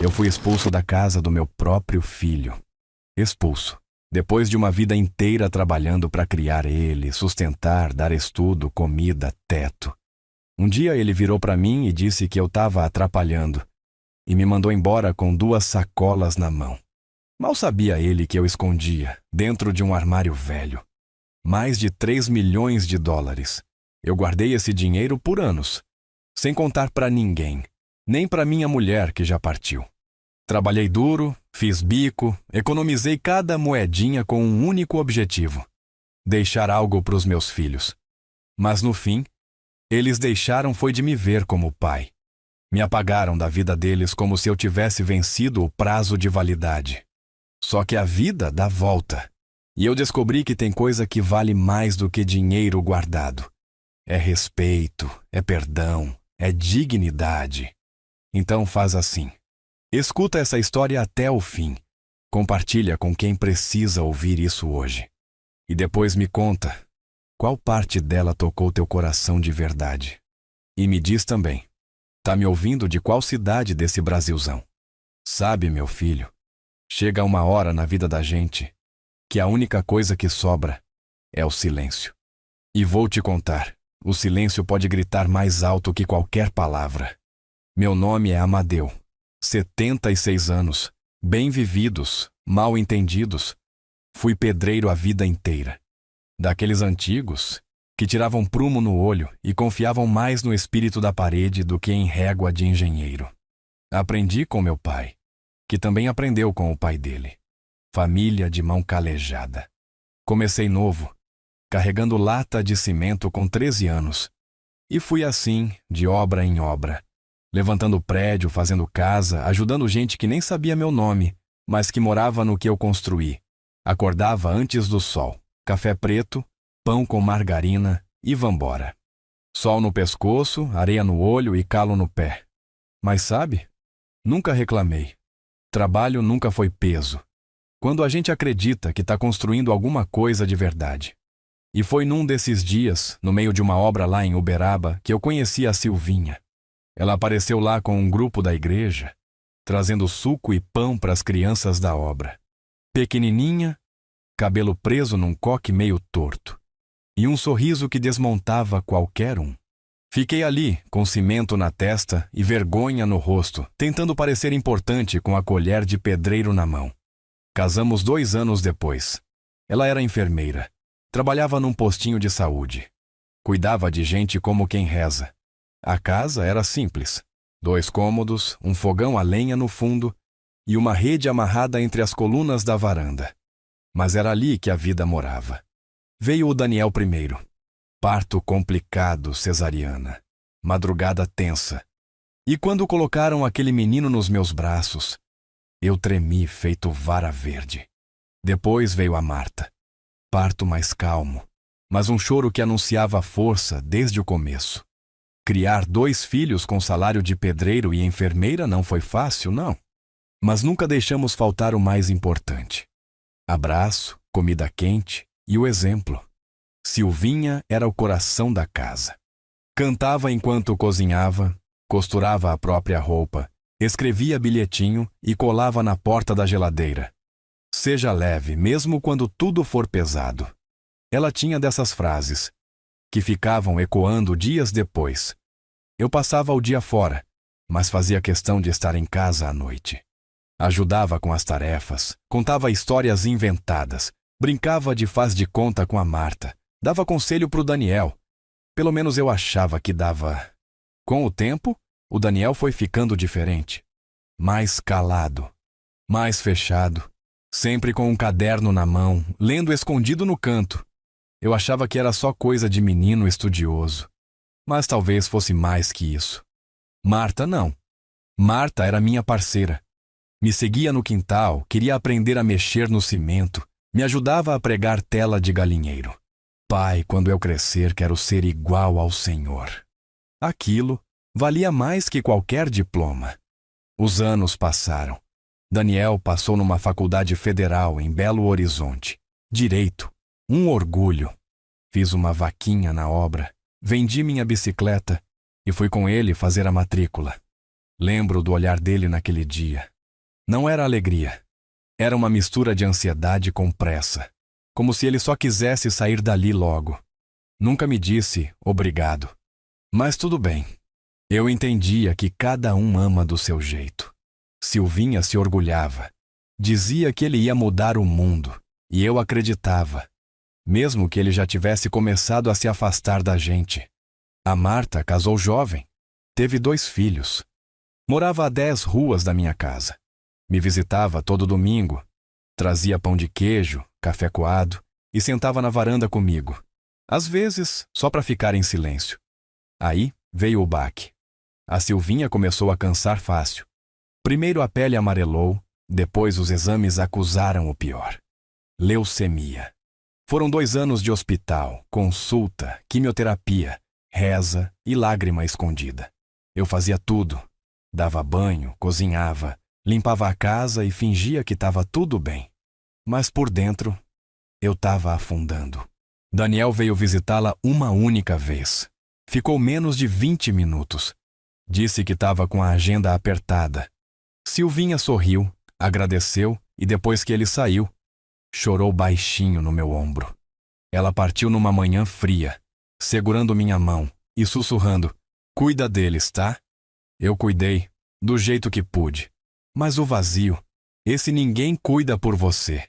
Eu fui expulso da casa do meu próprio filho. Expulso. Depois de uma vida inteira trabalhando para criar ele, sustentar, dar estudo, comida, teto. Um dia ele virou para mim e disse que eu estava atrapalhando e me mandou embora com 2 sacolas na mão. Mal sabia ele que eu escondia, dentro de um armário velho, mais de 3 milhões de dólares. Eu guardei esse dinheiro por anos, sem contar para ninguém, nem para minha mulher que já partiu. Trabalhei duro, fiz bico, economizei cada moedinha com um único objetivo: deixar algo para os meus filhos. Mas no fim, eles deixaram foi de me ver como pai. Me apagaram da vida deles como se eu tivesse vencido o prazo de validade. Só que a vida dá volta. E eu descobri que tem coisa que vale mais do que dinheiro guardado. É respeito, é perdão, é dignidade. Então faz assim. Escuta essa história até o fim. Compartilha com quem precisa ouvir isso hoje. E depois me conta qual parte dela tocou teu coração de verdade. E me diz também, tá me ouvindo de qual cidade desse Brasilzão? Sabe, meu filho, chega uma hora na vida da gente que a única coisa que sobra é o silêncio. E vou te contar, o silêncio pode gritar mais alto que qualquer palavra. Meu nome é Amadeu. 76 anos, bem vividos, mal entendidos. Fui pedreiro a vida inteira. Daqueles antigos que tiravam prumo no olho e confiavam mais no espírito da parede do que em régua de engenheiro. Aprendi com meu pai, que também aprendeu com o pai dele. Família de mão calejada. Comecei novo, carregando lata de cimento com 13 anos. E fui assim, de obra em obra. Levantando prédio, fazendo casa, ajudando gente que nem sabia meu nome, mas que morava no que eu construí. Acordava antes do sol, café preto, pão com margarina e vambora. Sol no pescoço, areia no olho e calo no pé. Mas sabe, nunca reclamei. Trabalho nunca foi peso. Quando a gente acredita que está construindo alguma coisa de verdade. E foi num desses dias, no meio de uma obra lá em Uberaba, que eu conheci a Silvinha. Ela apareceu lá com um grupo da igreja, trazendo suco e pão para as crianças da obra. Pequenininha, cabelo preso num coque meio torto, e um sorriso que desmontava qualquer um. Fiquei ali, com cimento na testa e vergonha no rosto, tentando parecer importante com a colher de pedreiro na mão. Casamos 2 anos depois. Ela era enfermeira, trabalhava num postinho de saúde. Cuidava de gente como quem reza. A casa era simples. 2 cômodos, um fogão a lenha no fundo e uma rede amarrada entre as colunas da varanda. Mas era ali que a vida morava. Veio o Daniel primeiro. Parto complicado, cesariana. Madrugada tensa. E quando colocaram aquele menino nos meus braços, eu tremi feito vara verde. Depois veio a Marta. Parto mais calmo, mas um choro que anunciava força desde o começo. Criar 2 filhos com salário de pedreiro e enfermeira não foi fácil, não. Mas nunca deixamos faltar o mais importante. Abraço, comida quente e o exemplo. Silvinha era o coração da casa. Cantava enquanto cozinhava, costurava a própria roupa, escrevia bilhetinho e colava na porta da geladeira. Seja leve, mesmo quando tudo for pesado. Ela tinha dessas frases, que ficavam ecoando dias depois. Eu passava o dia fora, mas fazia questão de estar em casa à noite. Ajudava com as tarefas, contava histórias inventadas, brincava de faz de conta com a Marta, dava conselho pro Daniel. Pelo menos eu achava que dava. Com o tempo, o Daniel foi ficando diferente. Mais calado, mais fechado, sempre com um caderno na mão, lendo escondido no canto. Eu achava que era só coisa de menino estudioso. Mas talvez fosse mais que isso. Marta não. Marta era minha parceira. Me seguia no quintal, queria aprender a mexer no cimento, me ajudava a pregar tela de galinheiro. Pai, quando eu crescer, quero ser igual ao Senhor. Aquilo valia mais que qualquer diploma. Os anos passaram. Daniel passou numa faculdade federal em Belo Horizonte. Direito. Um orgulho. Fiz uma vaquinha na obra, vendi minha bicicleta e fui com ele fazer a matrícula. Lembro do olhar dele naquele dia. Não era alegria. Era uma mistura de ansiedade com pressa, como se ele só quisesse sair dali logo. Nunca me disse obrigado. Mas tudo bem. Eu entendia que cada um ama do seu jeito. Silvinha se orgulhava. Dizia que ele ia mudar o mundo, e eu acreditava, mesmo que ele já tivesse começado a se afastar da gente. A Marta casou jovem, teve 2 filhos. Morava a 10 ruas da minha casa. Me visitava todo domingo, trazia pão de queijo, café coado e sentava na varanda comigo, às vezes só para ficar em silêncio. Aí veio o baque. A Silvinha começou a cansar fácil. Primeiro a pele amarelou, depois os exames acusaram o pior: leucemia. Foram 2 anos de hospital, consulta, quimioterapia, reza e lágrima escondida. Eu fazia tudo. Dava banho, cozinhava, limpava a casa e fingia que estava tudo bem. Mas por dentro, eu estava afundando. Daniel veio visitá-la uma única vez. Ficou menos de 20 minutos. Disse que estava com a agenda apertada. Silvinha sorriu, agradeceu e depois que ele saiu, chorou baixinho no meu ombro. Ela partiu numa manhã fria, segurando minha mão e sussurrando: "Cuida deles, tá?" Eu cuidei, do jeito que pude. Mas o vazio, esse ninguém cuida por você.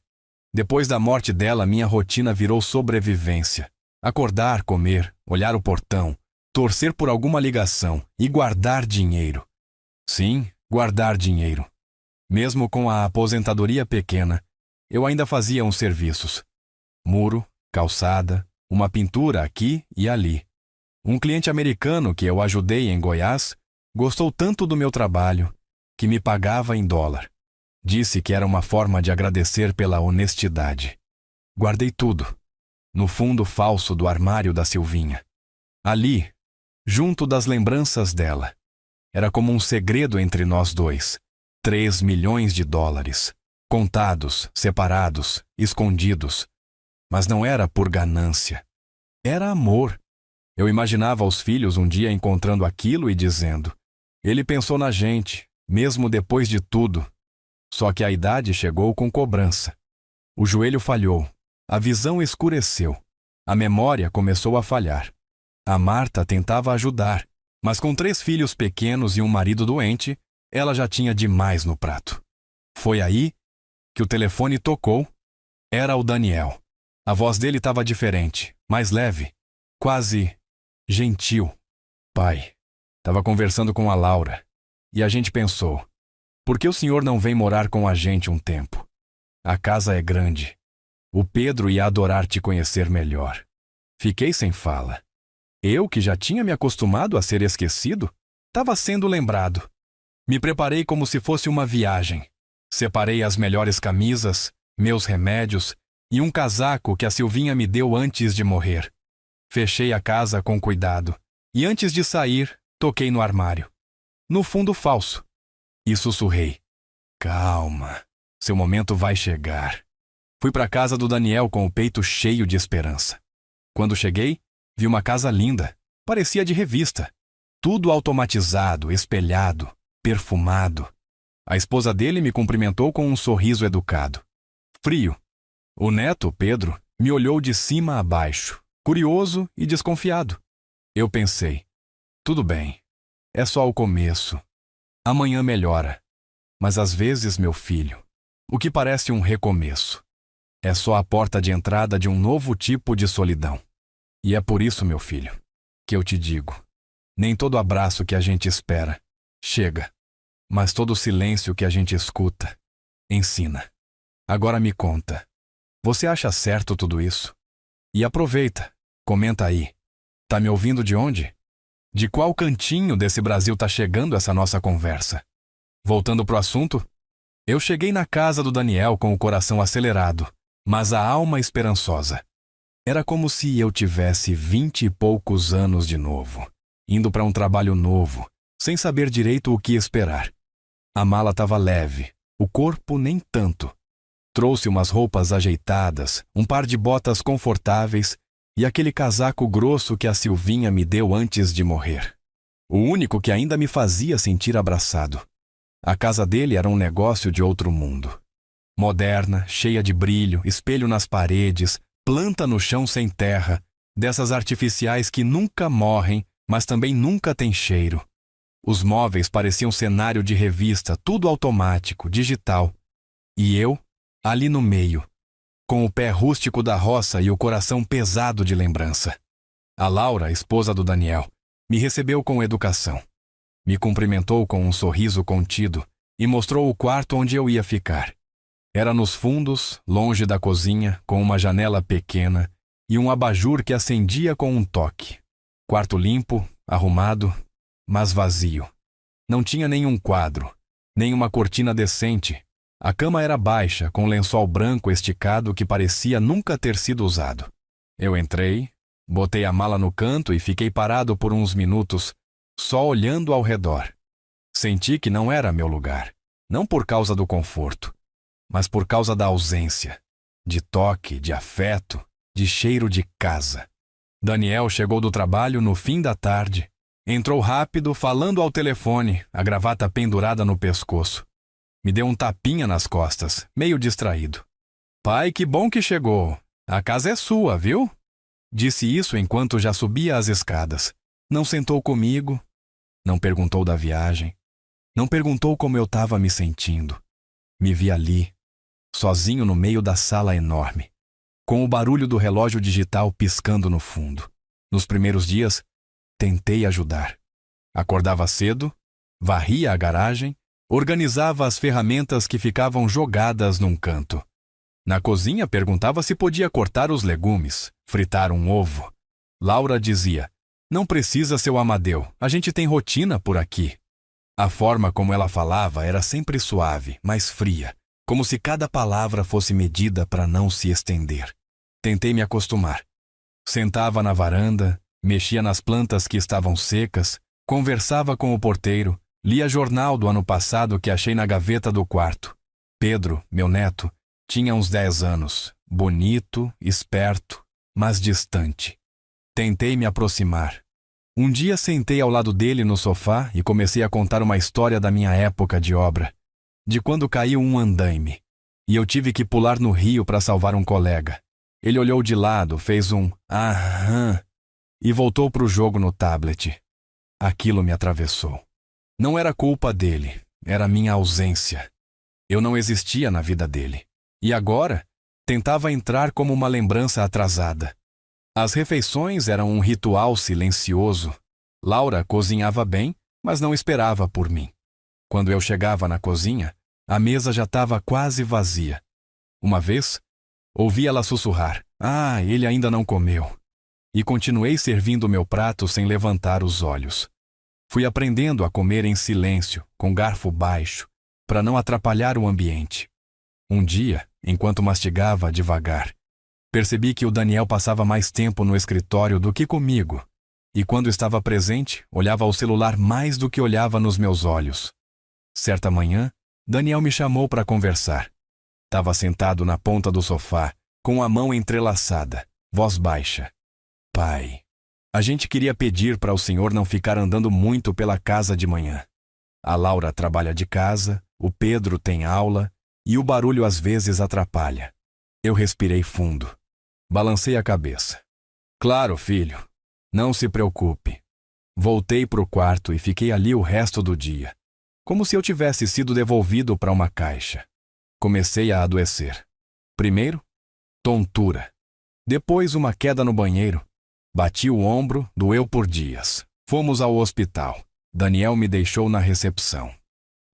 Depois da morte dela, minha rotina virou sobrevivência. Acordar, comer, olhar o portão, torcer por alguma ligação e guardar dinheiro. Sim, guardar dinheiro. Mesmo com a aposentadoria pequena, eu ainda fazia uns serviços. Muro, calçada, uma pintura aqui e ali. Um cliente americano que eu ajudei em Goiás gostou tanto do meu trabalho que me pagava em dólar. Disse que era uma forma de agradecer pela honestidade. Guardei tudo, no fundo falso do armário da Silvinha. Ali, junto das lembranças dela. Era como um segredo entre nós dois. 3 milhões de dólares. Contados, separados, escondidos. Mas não era por ganância. Era amor. Eu imaginava os filhos um dia encontrando aquilo e dizendo: "Ele pensou na gente, mesmo depois de tudo." Só que a idade chegou com cobrança. O joelho falhou, a visão escureceu, a memória começou a falhar. A Marta tentava ajudar, mas com 3 filhos pequenos e um marido doente, ela já tinha demais no prato. Foi aí que o telefone tocou. Era o Daniel. A voz dele estava diferente, mais leve, quase gentil. "Pai, estava conversando com a Laura, e a gente pensou: por que o senhor não vem morar com a gente um tempo? A casa é grande. O Pedro ia adorar te conhecer melhor." Fiquei sem fala. Eu, que já tinha me acostumado a ser esquecido, estava sendo lembrado. Me preparei como se fosse uma viagem. Separei as melhores camisas, meus remédios e um casaco que a Silvinha me deu antes de morrer. Fechei a casa com cuidado e antes de sair, toquei no armário. No fundo falso. E sussurrei: "Calma, seu momento vai chegar." Fui para a casa do Daniel com o peito cheio de esperança. Quando cheguei, vi uma casa linda, parecia de revista. Tudo automatizado, espelhado, perfumado. A esposa dele me cumprimentou com um sorriso educado. Frio. O neto, Pedro, me olhou de cima a baixo, curioso e desconfiado. Eu pensei: tudo bem, é só o começo. Amanhã melhora. Mas às vezes, meu filho, o que parece um recomeço é só a porta de entrada de um novo tipo de solidão. E é por isso, meu filho, que eu te digo: nem todo abraço que a gente espera chega, mas todo silêncio que a gente escuta ensina. Agora me conta, você acha certo tudo isso? E aproveita, comenta aí. Tá me ouvindo de onde? De qual cantinho desse Brasil tá chegando essa nossa conversa? Voltando pro assunto, eu cheguei na casa do Daniel com o coração acelerado, mas a alma esperançosa. Era como se eu tivesse 20 e poucos anos de novo, indo para um trabalho novo, sem saber direito o que esperar. A mala estava leve, o corpo nem tanto. Trouxe umas roupas ajeitadas, um par de botas confortáveis e aquele casaco grosso que a Silvinha me deu antes de morrer. O único que ainda me fazia sentir abraçado. A casa dele era um negócio de outro mundo. Moderna, cheia de brilho, espelho nas paredes, planta no chão sem terra, dessas artificiais que nunca morrem, mas também nunca têm cheiro. Os móveis pareciam cenário de revista, tudo automático, digital. E eu, ali no meio, com o pé rústico da roça e o coração pesado de lembrança. A Laura, esposa do Daniel, me recebeu com educação. Me cumprimentou com um sorriso contido e mostrou o quarto onde eu ia ficar. Era nos fundos, longe da cozinha, com uma janela pequena e um abajur que acendia com um toque. Quarto limpo, arrumado, mas vazio. Não tinha nenhum quadro, nem uma cortina decente. A cama era baixa, com lençol branco esticado que parecia nunca ter sido usado. Eu entrei, botei a mala no canto e fiquei parado por uns minutos, só olhando ao redor. Senti que não era meu lugar, não por causa do conforto, mas por causa da ausência, de toque, de afeto, de cheiro de casa. Daniel chegou do trabalho no fim da tarde. Entrou rápido, falando ao telefone, a gravata pendurada no pescoço. Me deu um tapinha nas costas, meio distraído. Pai, que bom que chegou. A casa é sua, viu? Disse isso enquanto já subia as escadas. Não sentou comigo, não perguntou da viagem, não perguntou como eu estava me sentindo. Me vi ali, sozinho no meio da sala enorme, com o barulho do relógio digital piscando no fundo. Nos primeiros dias, tentei ajudar. Acordava cedo, varria a garagem, organizava as ferramentas que ficavam jogadas num canto. Na cozinha, perguntava se podia cortar os legumes, fritar um ovo. Laura dizia: "Não precisa, seu Amadeu, a gente tem rotina por aqui." A forma como ela falava era sempre suave, mas fria, como se cada palavra fosse medida para não se estender. Tentei me acostumar. Sentava na varanda, mexia nas plantas que estavam secas, conversava com o porteiro, lia jornal do ano passado que achei na gaveta do quarto. Pedro, meu neto, tinha uns 10 anos, bonito, esperto, mas distante. Tentei me aproximar. Um dia sentei ao lado dele no sofá e comecei a contar uma história da minha época de obra, de quando caiu um andaime, e eu tive que pular no rio para salvar um colega. Ele olhou de lado, fez um aham e voltou para o jogo no tablet. Aquilo me atravessou. Não era culpa dele, era minha ausência. Eu não existia na vida dele. E agora, tentava entrar como uma lembrança atrasada. As refeições eram um ritual silencioso. Laura cozinhava bem, mas não esperava por mim. Quando eu chegava na cozinha, a mesa já estava quase vazia. Uma vez, ouvi ela sussurrar: "Ah, ele ainda não comeu." E continuei servindo meu prato sem levantar os olhos. Fui aprendendo a comer em silêncio, com garfo baixo, para não atrapalhar o ambiente. Um dia, enquanto mastigava devagar, percebi que o Daniel passava mais tempo no escritório do que comigo, e quando estava presente, olhava ao celular mais do que olhava nos meus olhos. Certa manhã, Daniel me chamou para conversar. Estava sentado na ponta do sofá, com a mão entrelaçada, voz baixa. "Pai, a gente queria pedir para o senhor não ficar andando muito pela casa de manhã. A Laura trabalha de casa, o Pedro tem aula, e o barulho às vezes atrapalha." Eu respirei fundo. Balancei a cabeça. "Claro, filho. Não se preocupe." Voltei para o quarto e fiquei ali o resto do dia, como se eu tivesse sido devolvido para uma caixa. Comecei a adoecer. Primeiro, tontura. Depois, uma queda no banheiro. Bati o ombro, doeu por dias. Fomos ao hospital. Daniel me deixou na recepção.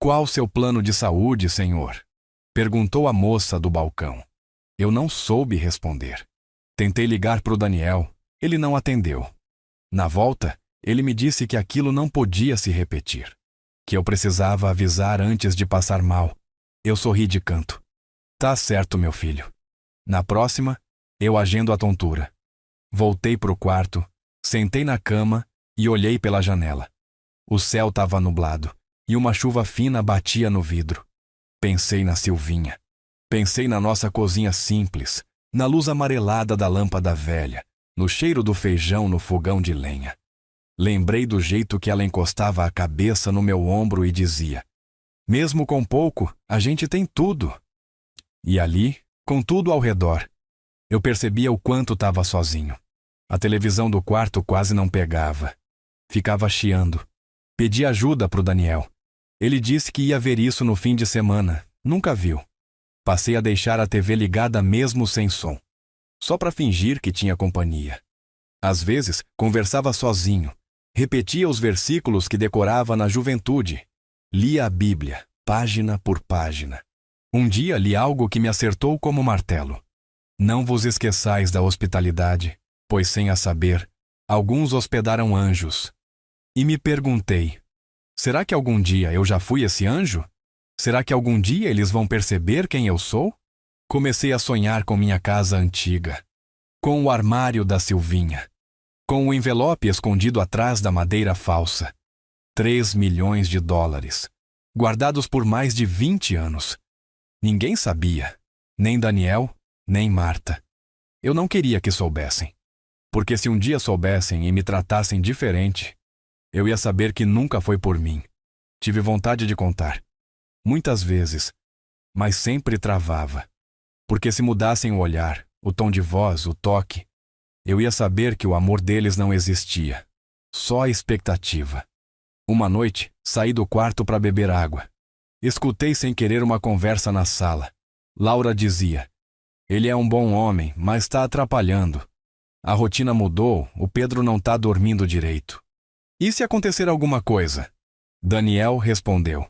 "Qual seu plano de saúde, senhor?" perguntou a moça do balcão. Eu não soube responder. Tentei ligar para o Daniel. Ele não atendeu. Na volta, ele me disse que aquilo não podia se repetir, que eu precisava avisar antes de passar mal. Eu sorri de canto. "Tá certo, meu filho. Na próxima, eu agendo a tontura." Voltei para o quarto, sentei na cama e olhei pela janela. O céu estava nublado e uma chuva fina batia no vidro. Pensei na Silvinha. Pensei na nossa cozinha simples, na luz amarelada da lâmpada velha, no cheiro do feijão no fogão de lenha. Lembrei do jeito que ela encostava a cabeça no meu ombro e dizia: mesmo com pouco, a gente tem tudo. E ali, com tudo ao redor, eu percebia o quanto estava sozinho. A televisão do quarto quase não pegava. Ficava chiando. Pedi ajuda para o Daniel. Ele disse que ia ver isso no fim de semana. Nunca viu. Passei a deixar a TV ligada mesmo sem som, só para fingir que tinha companhia. Às vezes, conversava sozinho. Repetia os versículos que decorava na juventude. Lia a Bíblia, página por página. Um dia li algo que me acertou como martelo. Não vos esqueçais da hospitalidade, pois sem a saber, alguns hospedaram anjos. E me perguntei, será que algum dia eu já fui esse anjo? Será que algum dia eles vão perceber quem eu sou? Comecei a sonhar com minha casa antiga, com o armário da Silvinha, com o envelope escondido atrás da madeira falsa. 3 milhões de dólares, guardados por mais de 20 anos. Ninguém sabia, nem Daniel, nem Marta. Eu não queria que soubessem, porque se um dia soubessem e me tratassem diferente, eu ia saber que nunca foi por mim. Tive vontade de contar, muitas vezes, mas sempre travava, porque se mudassem o olhar, o tom de voz, o toque, eu ia saber que o amor deles não existia, só a expectativa. Uma noite, saí do quarto para beber água. Escutei sem querer uma conversa na sala. Laura dizia: ele é um bom homem, mas está atrapalhando. A rotina mudou, o Pedro não está dormindo direito. E se acontecer alguma coisa? Daniel respondeu: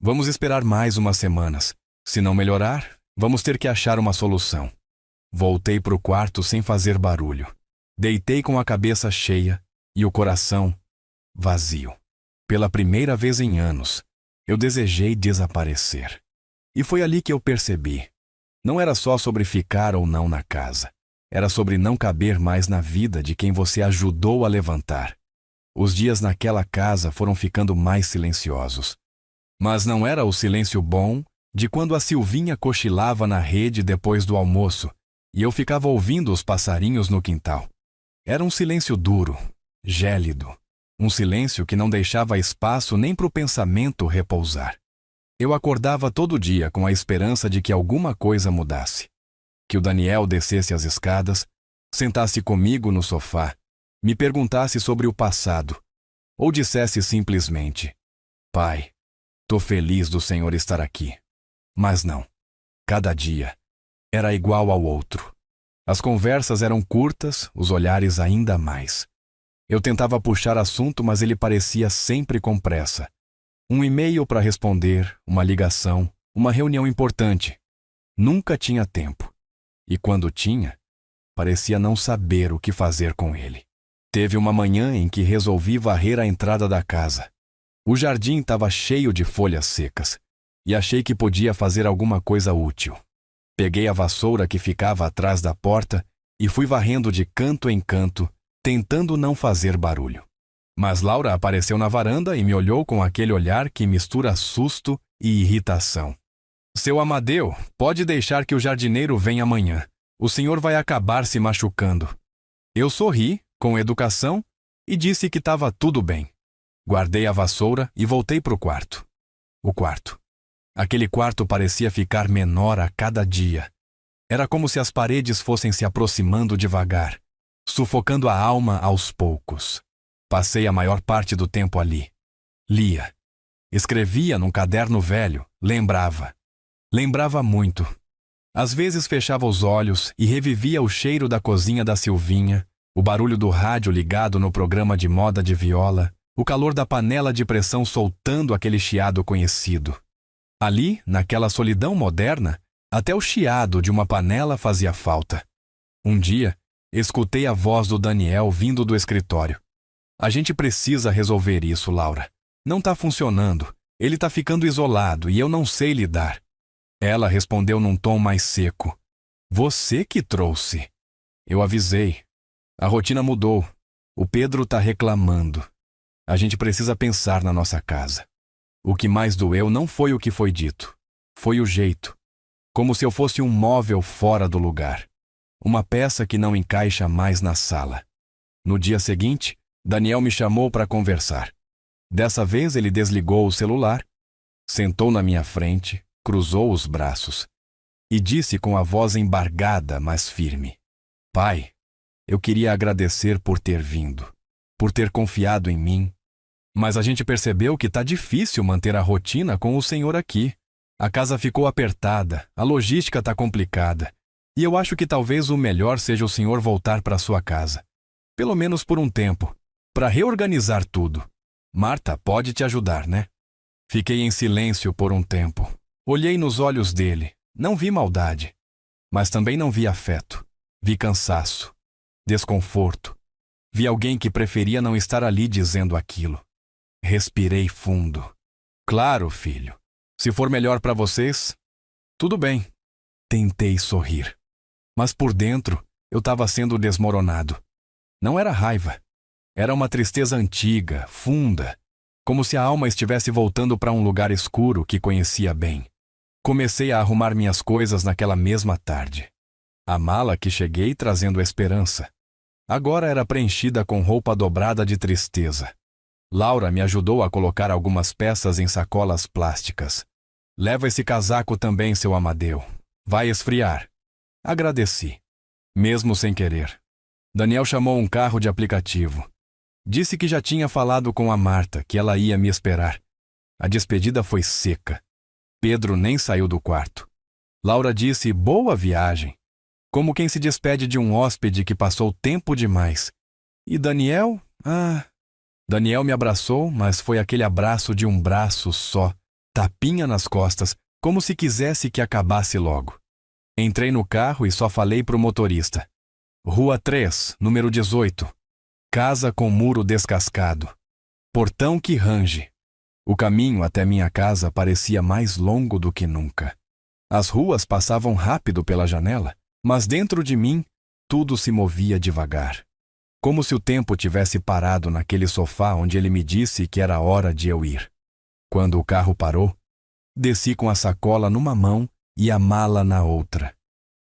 vamos esperar mais umas semanas. Se não melhorar, vamos ter que achar uma solução. Voltei para o quarto sem fazer barulho. Deitei com a cabeça cheia e o coração vazio. Pela primeira vez em anos, eu desejei desaparecer. E foi ali que eu percebi. Não era só sobre ficar ou não na casa. Era sobre não caber mais na vida de quem você ajudou a levantar. Os dias naquela casa foram ficando mais silenciosos. Mas não era o silêncio bom de quando a Silvinha cochilava na rede depois do almoço e eu ficava ouvindo os passarinhos no quintal. Era um silêncio duro, gélido. Um silêncio que não deixava espaço nem para o pensamento repousar. Eu acordava todo dia com a esperança de que alguma coisa mudasse. Que o Daniel descesse as escadas, sentasse comigo no sofá, me perguntasse sobre o passado, ou dissesse simplesmente: pai, tô feliz do Senhor estar aqui. Mas não. Cada dia era igual ao outro. As conversas eram curtas, os olhares ainda mais. Eu tentava puxar assunto, mas ele parecia sempre com pressa. Um e-mail para responder, uma ligação, uma reunião importante. Nunca tinha tempo. E quando tinha, parecia não saber o que fazer com ele. Teve uma manhã em que resolvi varrer a entrada da casa. O jardim estava cheio de folhas secas e achei que podia fazer alguma coisa útil. Peguei a vassoura que ficava atrás da porta e fui varrendo de canto em canto, tentando não fazer barulho. Mas Laura apareceu na varanda e me olhou com aquele olhar que mistura susto e irritação. Seu Amadeu, pode deixar que o jardineiro venha amanhã. O senhor vai acabar se machucando. Eu sorri, com educação, e disse que estava tudo bem. Guardei a vassoura e voltei para o quarto. O quarto. Aquele quarto parecia ficar menor a cada dia. Era como se as paredes fossem se aproximando devagar, sufocando a alma aos poucos. Passei a maior parte do tempo ali. Lia. Escrevia num caderno velho, lembrava. Lembrava muito. Às vezes fechava os olhos e revivia o cheiro da cozinha da Silvinha, o barulho do rádio ligado no programa de moda de viola, o calor da panela de pressão soltando aquele chiado conhecido. Ali, naquela solidão moderna, até o chiado de uma panela fazia falta. Um dia, escutei a voz do Daniel vindo do escritório. A gente precisa resolver isso, Laura. Não tá funcionando. Ele tá ficando isolado e eu não sei lidar. Ela respondeu num tom mais seco. Você que trouxe. Eu avisei. A rotina mudou. O Pedro tá reclamando. A gente precisa pensar na nossa casa. O que mais doeu não foi o que foi dito. Foi o jeito. Como se eu fosse um móvel fora do lugar. Uma peça que não encaixa mais na sala. No dia seguinte, Daniel me chamou para conversar. Dessa vez ele desligou o celular, sentou na minha frente, cruzou os braços e disse com a voz embargada, mas firme: Pai, eu queria agradecer por ter vindo, por ter confiado em mim, mas a gente percebeu que tá difícil manter a rotina com o senhor aqui. A casa ficou apertada, a logística tá complicada, e eu acho que talvez o melhor seja o senhor voltar para sua casa, pelo menos por um tempo, para reorganizar tudo. Marta pode te ajudar, né? Fiquei em silêncio por um tempo. Olhei nos olhos dele, não vi maldade, mas também não vi afeto. Vi cansaço, desconforto. Vi alguém que preferia não estar ali dizendo aquilo. Respirei fundo. Claro, filho. Se for melhor para vocês, tudo bem. Tentei sorrir. Mas por dentro, eu estava sendo desmoronado. Não era raiva. Era uma tristeza antiga, funda, como se a alma estivesse voltando para um lugar escuro que conhecia bem. Comecei a arrumar minhas coisas naquela mesma tarde. A mala que cheguei trazendo esperança. Agora era preenchida com roupa dobrada de tristeza. Laura me ajudou a colocar algumas peças em sacolas plásticas. Leva esse casaco também, seu Amadeu. Vai esfriar. Agradeci. Mesmo sem querer. Daniel chamou um carro de aplicativo. Disse que já tinha falado com a Marta, que ela ia me esperar. A despedida foi seca. Pedro nem saiu do quarto. Laura disse boa viagem, como quem se despede de um hóspede que passou tempo demais. E Daniel? Daniel me abraçou, mas foi aquele abraço de um braço só, tapinha nas costas, como se quisesse que acabasse logo. Entrei no carro e só falei pro motorista. Rua 3, número 18. Casa com muro descascado. Portão que range. O caminho até minha casa parecia mais longo do que nunca. As ruas passavam rápido pela janela, mas dentro de mim, tudo se movia devagar. Como se o tempo tivesse parado naquele sofá onde ele me disse que era hora de eu ir. Quando o carro parou, desci com a sacola numa mão e a mala na outra.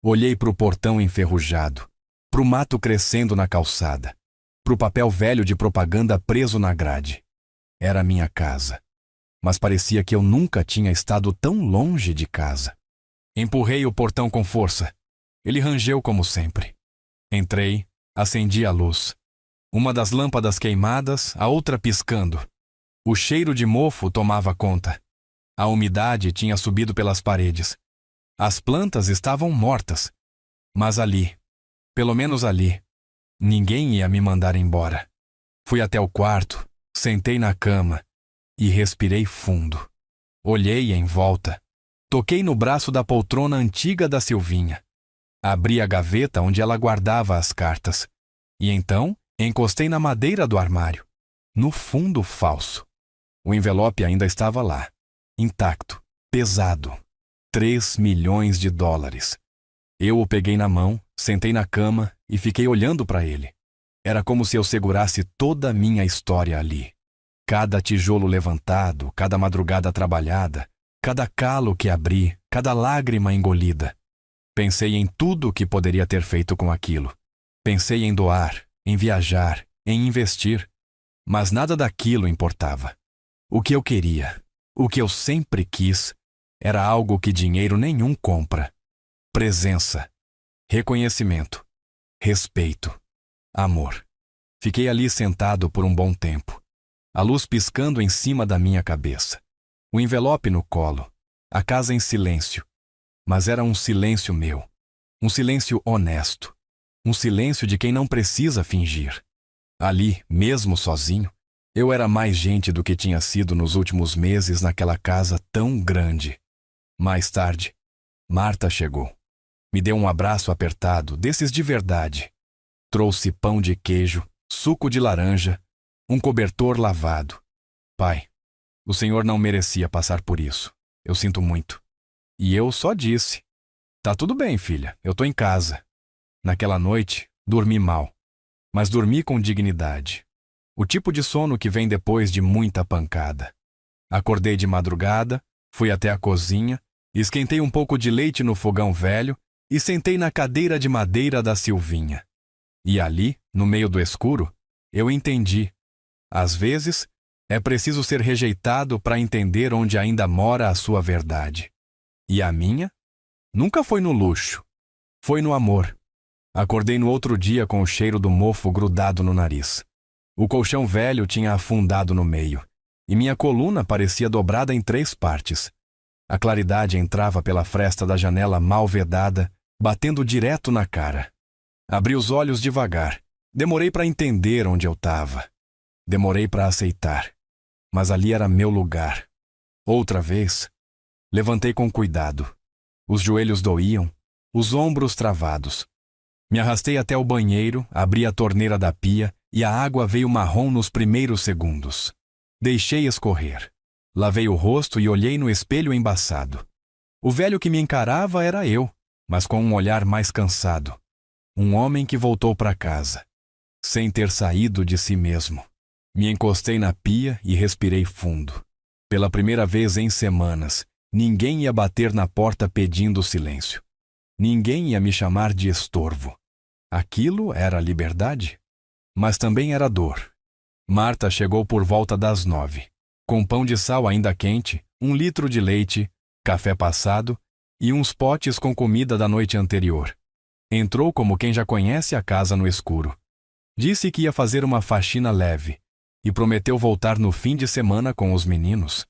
Olhei para o portão enferrujado, para o mato crescendo na calçada, para o papel velho de propaganda preso na grade. Era minha casa, mas parecia que eu nunca tinha estado tão longe de casa. Empurrei o portão com força. Ele rangeu como sempre. Entrei. Acendi a luz. Uma das lâmpadas queimadas, a outra piscando. O cheiro de mofo tomava conta. A umidade tinha subido pelas paredes. As plantas estavam mortas. Mas ali, pelo menos ali, ninguém ia me mandar embora. Fui até o quarto, sentei na cama e respirei fundo. Olhei em volta. Toquei no braço da poltrona antiga da Silvinha. Abri a gaveta onde ela guardava as cartas. E então, encostei na madeira do armário. No fundo falso. O envelope ainda estava lá. Intacto. Pesado. 3 milhões de dólares. Eu o peguei na mão, sentei na cama e fiquei olhando para ele. Era como se eu segurasse toda a minha história ali. Cada tijolo levantado, cada madrugada trabalhada, cada calo que abri, cada lágrima engolida. Pensei em tudo o que poderia ter feito com aquilo. Pensei em doar, em viajar, em investir. Mas nada daquilo importava. O que eu queria, o que eu sempre quis, era algo que dinheiro nenhum compra. Presença, reconhecimento, respeito, amor. Fiquei ali sentado por um bom tempo. A luz piscando em cima da minha cabeça. O envelope no colo. A casa em silêncio. Mas era um silêncio meu. Um silêncio honesto. Um silêncio de quem não precisa fingir. Ali, mesmo sozinho, eu era mais gente do que tinha sido nos últimos meses naquela casa tão grande. Mais tarde, Marta chegou. Me deu um abraço apertado, desses de verdade. Trouxe pão de queijo, suco de laranja, um cobertor lavado. Pai, o senhor não merecia passar por isso. Eu sinto muito. E eu só disse: tá tudo bem, filha, eu tô em casa. Naquela noite, dormi mal. Mas dormi com dignidade. O tipo de sono que vem depois de muita pancada. Acordei de madrugada, fui até a cozinha, esquentei um pouco de leite no fogão velho e sentei na cadeira de madeira da Silvinha. E ali, no meio do escuro, Eu entendi. Às vezes, é preciso ser rejeitado para entender onde ainda mora a sua verdade. E a minha? Nunca foi no luxo. Foi no amor. Acordei no outro dia com o cheiro do mofo grudado no nariz. O colchão velho tinha afundado no meio, e minha coluna parecia dobrada em 3 partes. A claridade entrava pela fresta da janela mal vedada, batendo direto na cara. Abri os olhos devagar. Demorei para entender onde eu estava. Demorei para aceitar. Mas ali era meu lugar. Outra vez, levantei com cuidado. Os joelhos doíam, os ombros travados. Me arrastei até o banheiro, abri a torneira da pia e a água veio marrom nos primeiros segundos. Deixei escorrer. Lavei o rosto e olhei no espelho embaçado. O velho que me encarava era eu, mas com um olhar mais cansado. Um homem que voltou para casa, sem ter saído de si mesmo. Me encostei na pia e respirei fundo. Pela primeira vez em semanas, ninguém ia bater na porta pedindo silêncio. Ninguém ia me chamar de estorvo. Aquilo era liberdade, mas também era dor. Marta chegou por volta das 9, com pão de sal ainda quente, 1 litro de leite, café passado e uns potes com comida da noite anterior. Entrou como quem já conhece a casa no escuro. Disse que ia fazer uma faxina leve e prometeu voltar no fim de semana com os meninos.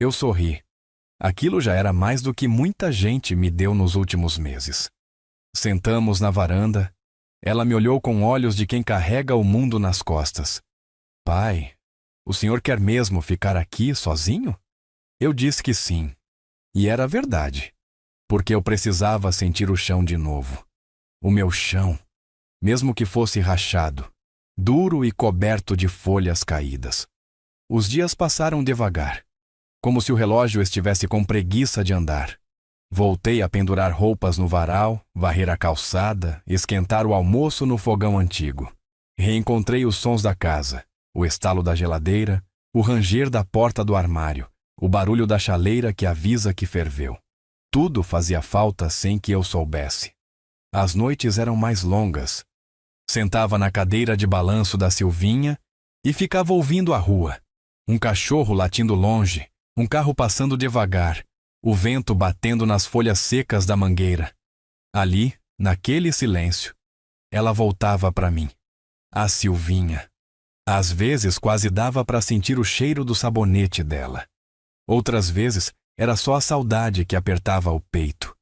Eu sorri. Aquilo já era mais do que muita gente me deu nos últimos meses. Sentamos na varanda. Ela me olhou com olhos de quem carrega o mundo nas costas. Pai, o senhor quer mesmo ficar aqui sozinho? Eu disse que sim. E era verdade, porque eu precisava sentir o chão de novo. O meu chão, mesmo que fosse rachado, duro e coberto de folhas caídas. Os dias passaram devagar, como se o relógio estivesse com preguiça de andar. Voltei a pendurar roupas no varal, varrer a calçada, esquentar o almoço no fogão antigo. Reencontrei os sons da casa, o estalo da geladeira, o ranger da porta do armário, o barulho da chaleira que avisa que ferveu. Tudo fazia falta sem que eu soubesse. As noites eram mais longas. Sentava na cadeira de balanço da Silvinha e ficava ouvindo a rua. Um cachorro latindo longe, um carro passando devagar, o vento batendo nas folhas secas da mangueira. Ali, naquele silêncio, ela voltava para mim. A Silvinha. Às vezes quase dava para sentir o cheiro do sabonete dela. Outras vezes era só a saudade que apertava o peito.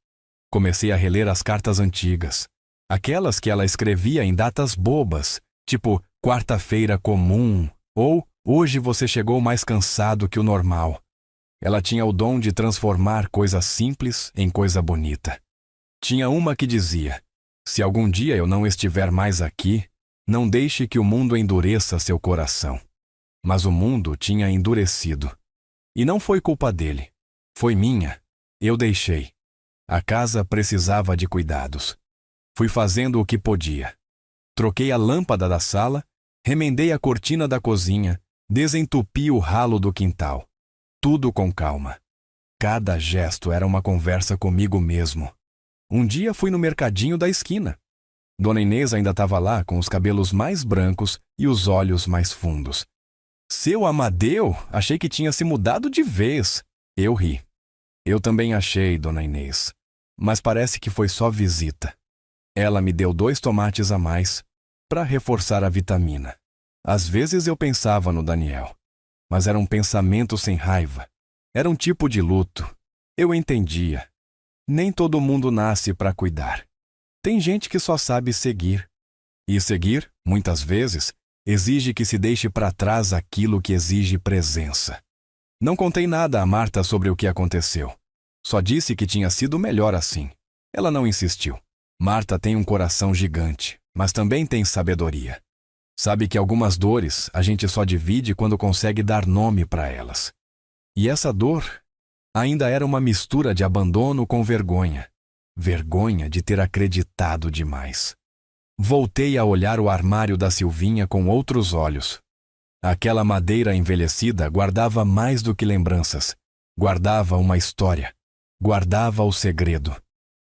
Comecei a reler as cartas antigas, aquelas que ela escrevia em datas bobas, tipo quarta-feira comum ou hoje você chegou mais cansado que o normal. Ela tinha o dom de transformar coisa simples em coisa bonita. Tinha uma que dizia: se algum dia eu não estiver mais aqui, não deixe que o mundo endureça seu coração. Mas o mundo tinha endurecido. E não foi culpa dele. Foi minha. Eu deixei. A casa precisava de cuidados. Fui fazendo o que podia. Troquei a lâmpada da sala, remendei a cortina da cozinha, desentupi o ralo do quintal. Tudo com calma. Cada gesto era uma conversa comigo mesmo. Um dia fui no mercadinho da esquina. Dona Inês ainda estava lá com os cabelos mais brancos e os olhos mais fundos. Seu Amadeu, achei que tinha se mudado de vez. Eu ri. Eu também achei, Dona Inês. Mas parece que foi só visita. Ela me deu 2 tomates a mais para reforçar a vitamina. Às vezes eu pensava no Daniel, mas era um pensamento sem raiva. Era um tipo de luto. Eu entendia. Nem todo mundo nasce para cuidar. Tem gente que só sabe seguir. E seguir, muitas vezes, exige que se deixe para trás aquilo que exige presença. Não contei nada a Marta sobre o que aconteceu. Só disse que tinha sido melhor assim. Ela não insistiu. Marta tem um coração gigante, mas também tem sabedoria. Sabe que algumas dores a gente só divide quando consegue dar nome para elas. E essa dor ainda era uma mistura de abandono com vergonha. Vergonha de ter acreditado demais. Voltei a olhar o armário da Silvinha com outros olhos. Aquela madeira envelhecida guardava mais do que lembranças. Guardava uma história. Guardava o segredo.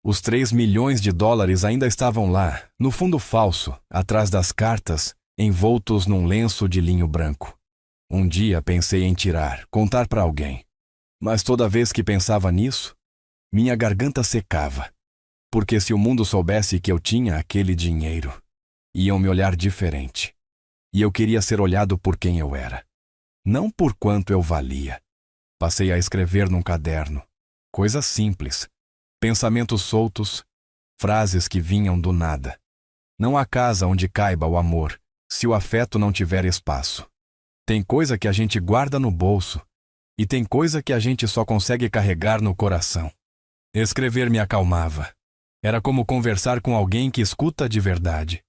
Os 3 milhões de dólares ainda estavam lá, no fundo falso, atrás das cartas, envoltos num lenço de linho branco. Um dia pensei em tirar, contar para alguém. Mas toda vez que pensava nisso, minha garganta secava. Porque se o mundo soubesse que eu tinha aquele dinheiro, iam me olhar diferente. E eu queria ser olhado por quem eu era, não por quanto eu valia. Passei a escrever num caderno. Coisas simples, pensamentos soltos, frases que vinham do nada. Não há casa onde caiba o amor, se o afeto não tiver espaço. Tem coisa que a gente guarda no bolso, e tem coisa que a gente só consegue carregar no coração. Escrever me acalmava. Era como conversar com alguém que escuta de verdade.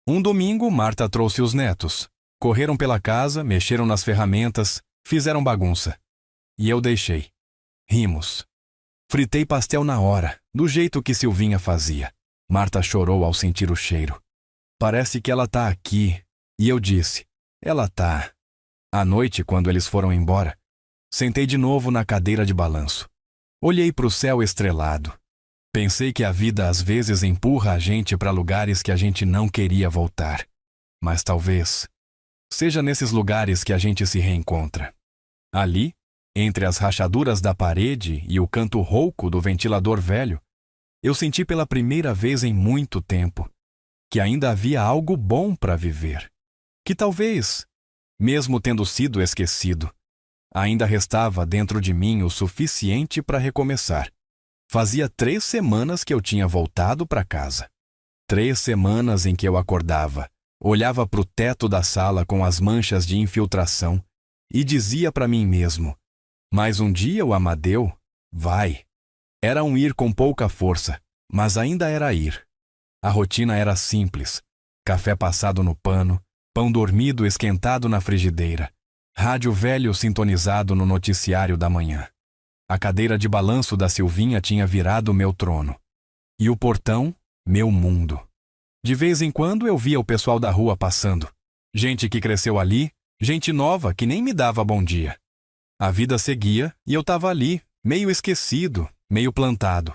Um domingo, Marta trouxe os netos. Correram pela casa, mexeram nas ferramentas, fizeram bagunça. E eu deixei. Rimos. Fritei pastel na hora, do jeito que Silvinha fazia. Marta chorou ao sentir o cheiro. Parece que ela tá aqui. E eu disse, ela tá. À noite, quando eles foram embora, sentei de novo na cadeira de balanço. Olhei para o céu estrelado. Pensei que a vida às vezes empurra a gente para lugares que a gente não queria voltar. Mas talvez seja nesses lugares que a gente se reencontra. Ali, entre as rachaduras da parede e o canto rouco do ventilador velho, eu senti pela primeira vez em muito tempo que ainda havia algo bom para viver. Que talvez, mesmo tendo sido esquecido, ainda restava dentro de mim o suficiente para recomeçar. Fazia 3 semanas que eu tinha voltado para casa. 3 semanas em que eu acordava, olhava para o teto da sala com as manchas de infiltração e dizia para mim mesmo, mais um dia o Amadeu vai. Era um ir com pouca força, mas ainda era ir. A rotina era simples. Café passado no pano, pão dormido esquentado na frigideira, rádio velho sintonizado no noticiário da manhã. A cadeira de balanço da Silvinha tinha virado meu trono. E o portão, meu mundo. De vez em quando eu via o pessoal da rua passando. Gente que cresceu ali, gente nova que nem me dava bom dia. A vida seguia e eu estava ali, meio esquecido, meio plantado.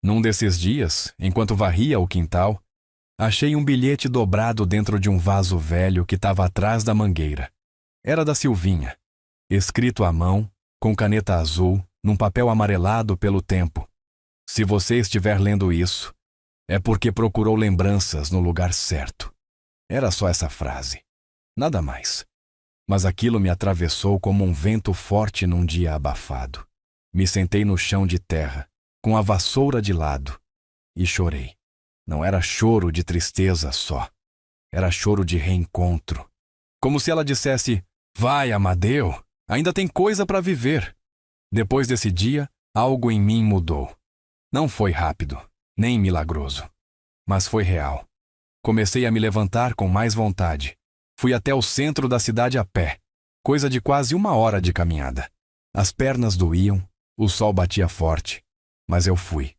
Num desses dias, enquanto varria o quintal, achei um bilhete dobrado dentro de um vaso velho que estava atrás da mangueira. Era da Silvinha, escrito à mão, com caneta azul, num papel amarelado pelo tempo. Se você estiver lendo isso, é porque procurou lembranças no lugar certo. Era só essa frase. Nada mais. Mas aquilo me atravessou como um vento forte num dia abafado. Me sentei no chão de terra, com a vassoura de lado, e chorei. Não era choro de tristeza só. Era choro de reencontro. Como se ela dissesse, vai, Amadeu, ainda tem coisa para viver. Depois desse dia, algo em mim mudou. Não foi rápido, nem milagroso, mas foi real. Comecei a me levantar com mais vontade. Fui até o centro da cidade a pé, coisa de quase 1 hora de caminhada. As pernas doíam, o sol batia forte, mas eu fui.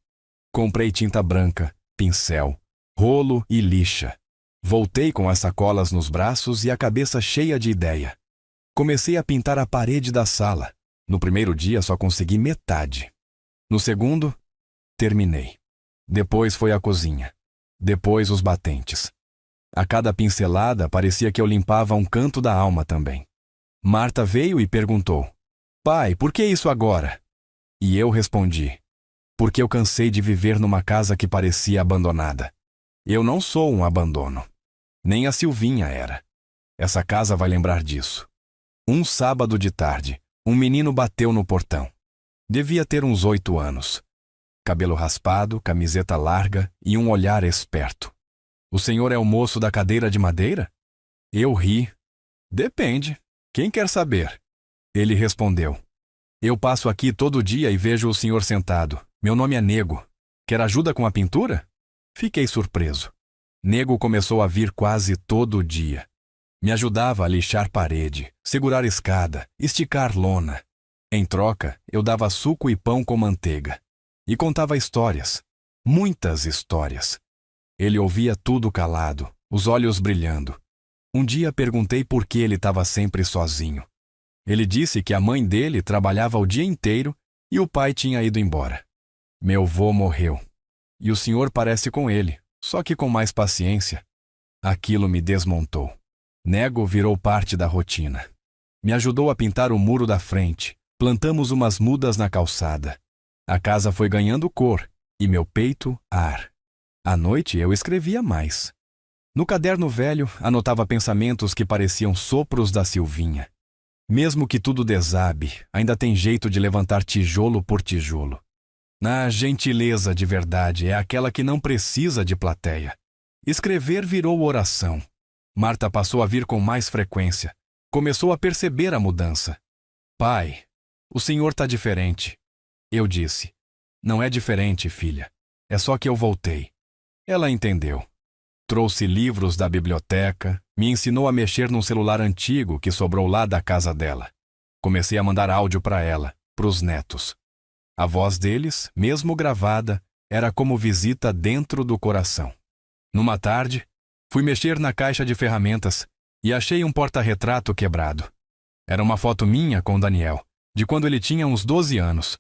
Comprei tinta branca, pincel, rolo e lixa. Voltei com as sacolas nos braços e a cabeça cheia de ideia. Comecei a pintar a parede da sala. No primeiro dia só consegui metade. No segundo, terminei. Depois foi a cozinha. Depois os batentes. A cada pincelada parecia que eu limpava um canto da alma também. Marta veio e perguntou, pai, por que isso agora? E eu respondi, porque eu cansei de viver numa casa que parecia abandonada. Eu não sou um abandono. Nem a Silvinha era. Essa casa vai lembrar disso. Um sábado de tarde, um menino bateu no portão. Devia ter uns 8 anos. Cabelo raspado, camiseta larga e um olhar esperto. O senhor é o moço da cadeira de madeira? Eu ri. Depende. Quem quer saber? Ele respondeu. Eu passo aqui todo dia e vejo o senhor sentado. Meu nome é Nego. Quer ajuda com a pintura? Fiquei surpreso. Nego começou a vir quase todo dia. Me ajudava a lixar parede, segurar escada, esticar lona. Em troca, eu dava suco e pão com manteiga. E contava histórias. Muitas histórias. Ele ouvia tudo calado, os olhos brilhando. Um dia perguntei por que ele estava sempre sozinho. Ele disse que a mãe dele trabalhava o dia inteiro e o pai tinha ido embora. Meu vô morreu. E o senhor parece com ele, só que com mais paciência. Aquilo me desmontou. Nego virou parte da rotina. Me ajudou a pintar o muro da frente, plantamos umas mudas na calçada. A casa foi ganhando cor e meu peito ar. À noite eu escrevia mais. No caderno velho anotava pensamentos que pareciam sopros da Silvinha. Mesmo que tudo desabe, ainda tem jeito de levantar tijolo por tijolo. A gentileza de verdade é aquela que não precisa de plateia. Escrever virou oração. Marta passou a vir com mais frequência. Começou a perceber a mudança. Pai, o senhor está diferente. Eu disse. Não é diferente, filha. É só que eu voltei. Ela entendeu. Trouxe livros da biblioteca, me ensinou a mexer num celular antigo que sobrou lá da casa dela. Comecei a mandar áudio para ela, pros netos. A voz deles, mesmo gravada, era como visita dentro do coração. Numa tarde, fui mexer na caixa de ferramentas e achei um porta-retrato quebrado. Era uma foto minha com Daniel, de quando ele tinha uns 12 anos.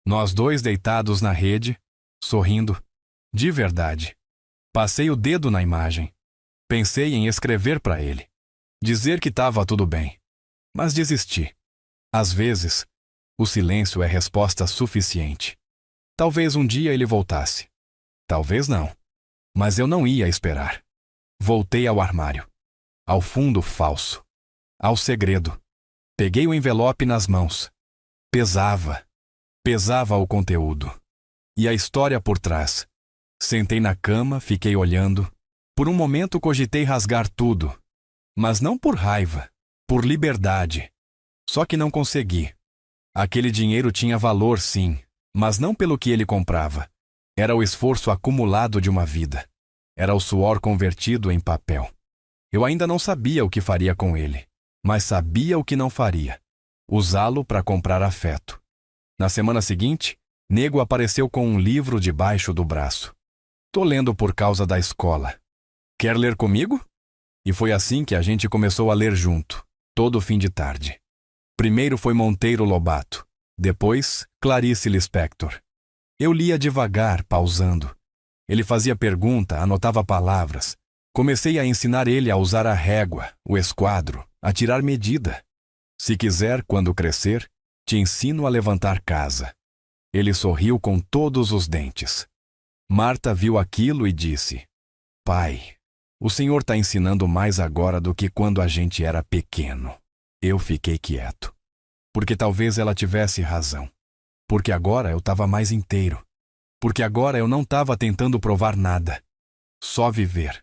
Nós dois deitados na rede, sorrindo, de verdade. Passei o dedo na imagem. Pensei em escrever para ele. Dizer que estava tudo bem. Mas desisti. Às vezes, o silêncio é resposta suficiente. Talvez um dia ele voltasse. Talvez não. Mas eu não ia esperar. Voltei ao armário. Ao fundo falso. Ao segredo. Peguei o envelope nas mãos. Pesava. Pesava o conteúdo. E a história por trás. Sentei na cama, fiquei olhando. Por um momento cogitei rasgar tudo. Mas não por raiva, por liberdade. Só que não consegui. Aquele dinheiro tinha valor, sim, mas não pelo que ele comprava. Era o esforço acumulado de uma vida. Era o suor convertido em papel. Eu ainda não sabia o que faria com ele, mas sabia o que não faria. Usá-lo para comprar afeto. Na semana seguinte, Nego apareceu com um livro debaixo do braço. Tô lendo por causa da escola. Quer ler comigo? E foi assim que a gente começou a ler junto, todo fim de tarde. Primeiro foi Monteiro Lobato, depois Clarice Lispector. Eu lia devagar, pausando. Ele fazia pergunta, anotava palavras. Comecei a ensinar ele a usar a régua, o esquadro, a tirar medida. Se quiser, quando crescer, te ensino a levantar casa. Ele sorriu com todos os dentes. Marta viu aquilo e disse: Pai, o senhor está ensinando mais agora do que quando a gente era pequeno. Eu fiquei quieto. Porque talvez ela tivesse razão. Porque agora eu estava mais inteiro. Porque agora eu não estava tentando provar nada. Só viver.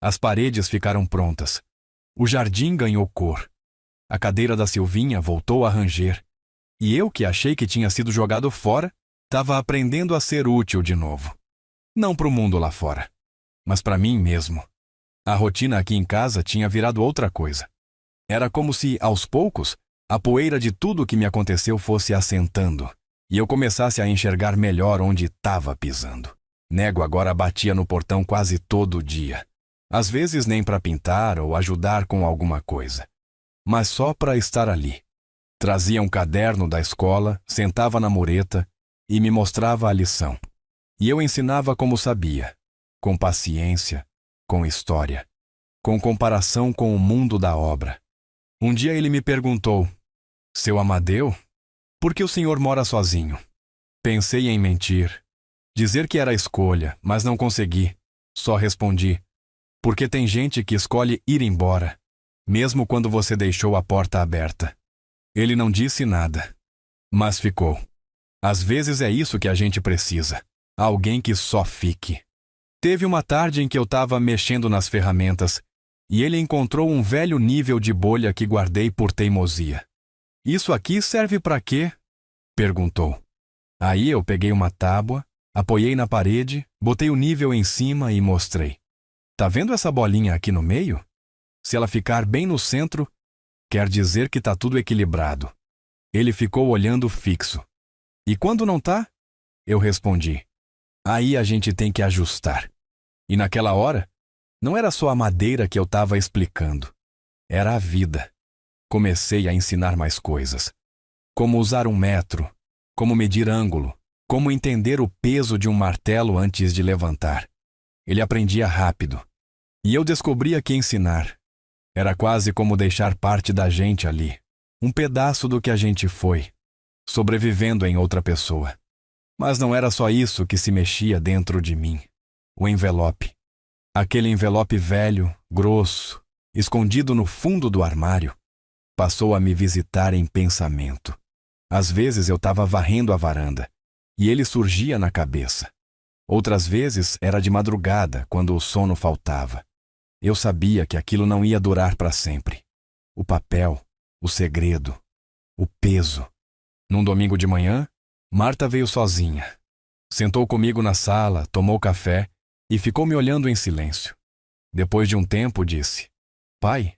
As paredes ficaram prontas. O jardim ganhou cor. A cadeira da Silvinha voltou a ranger. E eu, que achei que tinha sido jogado fora, estava aprendendo a ser útil de novo. Não para o mundo lá fora, mas para mim mesmo. A rotina aqui em casa tinha virado outra coisa. Era como se, aos poucos, a poeira de tudo que me aconteceu fosse assentando, e eu começasse a enxergar melhor onde estava pisando. Nego agora batia no portão quase todo dia. Às vezes nem para pintar ou ajudar com alguma coisa, mas só para estar ali. Trazia um caderno da escola, sentava na mureta e me mostrava a lição. E eu ensinava como sabia, com paciência, com história, com comparação com o mundo da obra. Um dia ele me perguntou: Seu Amadeu, por que o senhor mora sozinho? Pensei em mentir, dizer que era escolha, mas não consegui. Só respondi: porque tem gente que escolhe ir embora, mesmo quando você deixou a porta aberta. Ele não disse nada, mas ficou. Às vezes é isso que a gente precisa. Alguém que só fique. Teve uma tarde em que eu estava mexendo nas ferramentas e ele encontrou um velho nível de bolha que guardei por teimosia. Isso aqui serve para quê? Perguntou. Aí eu peguei uma tábua, apoiei na parede, botei o nível em cima e mostrei. Tá vendo essa bolinha aqui no meio? Se ela ficar bem no centro, quer dizer que tá tudo equilibrado. Ele ficou olhando fixo. E quando não tá? Eu respondi. Aí a gente tem que ajustar. E naquela hora, não era só a madeira que eu estava explicando. Era a vida. Comecei a ensinar mais coisas. Como usar um metro, como medir ângulo, como entender o peso de um martelo antes de levantar. Ele aprendia rápido. E eu descobria que ensinar Era quase como deixar parte da gente ali, um pedaço do que a gente foi, sobrevivendo em outra pessoa. Mas não era só isso que se mexia dentro de mim. O envelope. Aquele envelope velho, grosso, escondido no fundo do armário, passou a me visitar em pensamento. Às vezes eu estava varrendo a varanda, e ele surgia na cabeça. Outras vezes era de madrugada, quando o sono faltava. Eu sabia que aquilo não ia durar para sempre. O papel, o segredo, o peso. Num domingo de manhã, Marta veio sozinha. Sentou comigo na sala, tomou café e ficou me olhando em silêncio. Depois de um tempo, disse: Pai,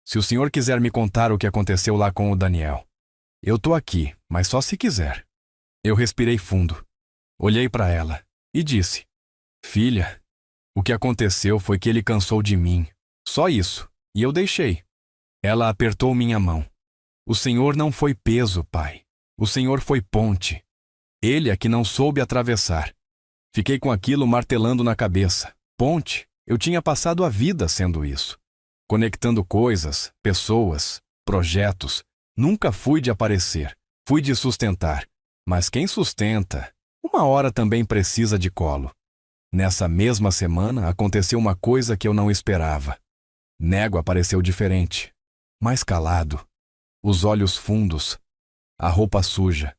se o senhor quiser me contar o que aconteceu lá com o Daniel, eu tô aqui, mas só se quiser. Eu respirei fundo, olhei para ela e disse: Filha, o que aconteceu foi que ele cansou de mim. Só isso, e eu deixei. Ela apertou minha mão. O senhor não foi peso, pai. O senhor foi ponte. Ele é que não soube atravessar. Fiquei com aquilo martelando na cabeça. Ponte, eu tinha passado a vida sendo isso. Conectando coisas, pessoas, projetos. Nunca fui de aparecer, fui de sustentar. Mas quem sustenta, uma hora também precisa de colo. Nessa mesma semana aconteceu uma coisa que eu não esperava. Nego apareceu diferente, mais calado, os olhos fundos, a roupa suja.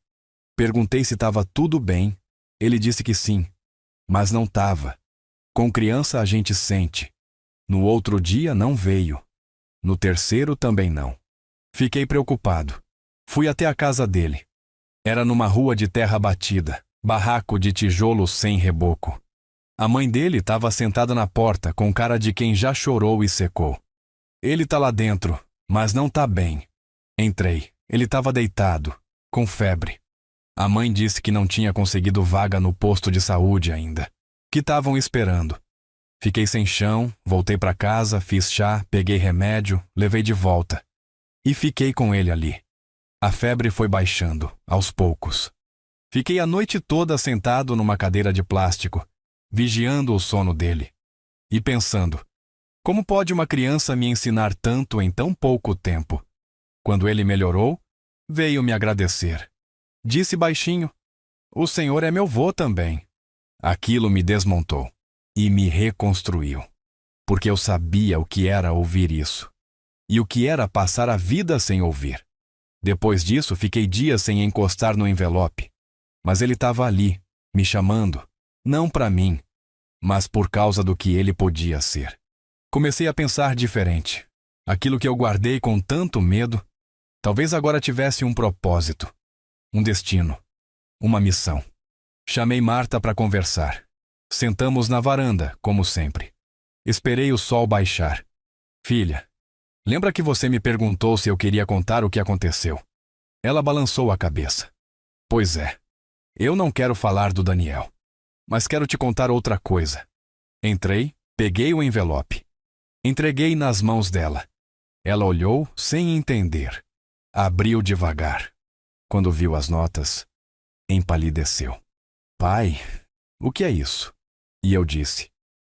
Perguntei se estava tudo bem, ele disse que sim, mas não estava. Com criança a gente sente. No outro dia não veio, no terceiro também não. Fiquei preocupado. Fui até a casa dele. Era numa rua de terra batida, barraco de tijolo sem reboco. A mãe dele estava sentada na porta com cara de quem já chorou e secou. Ele tá lá dentro, mas não tá bem. Entrei. Ele estava deitado, com febre. A mãe disse que não tinha conseguido vaga no posto de saúde ainda, que estavam esperando. Fiquei sem chão, voltei para casa, fiz chá, peguei remédio, levei de volta. E fiquei com ele ali. A febre foi baixando, aos poucos. Fiquei a noite toda sentado numa cadeira de plástico, vigiando o sono dele. E pensando, como pode uma criança me ensinar tanto em tão pouco tempo? Quando ele melhorou, veio me agradecer. Disse baixinho: O senhor é meu vô também. Aquilo me desmontou e me reconstruiu, porque eu sabia o que era ouvir isso e o que era passar a vida sem ouvir. Depois disso, fiquei dias sem encostar no envelope, mas ele estava ali, me chamando, não para mim, mas por causa do que ele podia ser. Comecei a pensar diferente. Aquilo que eu guardei com tanto medo, talvez agora tivesse um propósito, um destino, uma missão. Chamei Marta para conversar. Sentamos na varanda, como sempre. Esperei o sol baixar. Filha, lembra que você me perguntou se eu queria contar o que aconteceu? Ela balançou a cabeça. Pois é, eu não quero falar do Daniel, mas quero te contar outra coisa. Entrei, peguei o envelope. Entreguei nas mãos dela. Ela olhou sem entender. Abriu devagar. Quando viu as notas, empalideceu. Pai, o que é isso? E eu disse: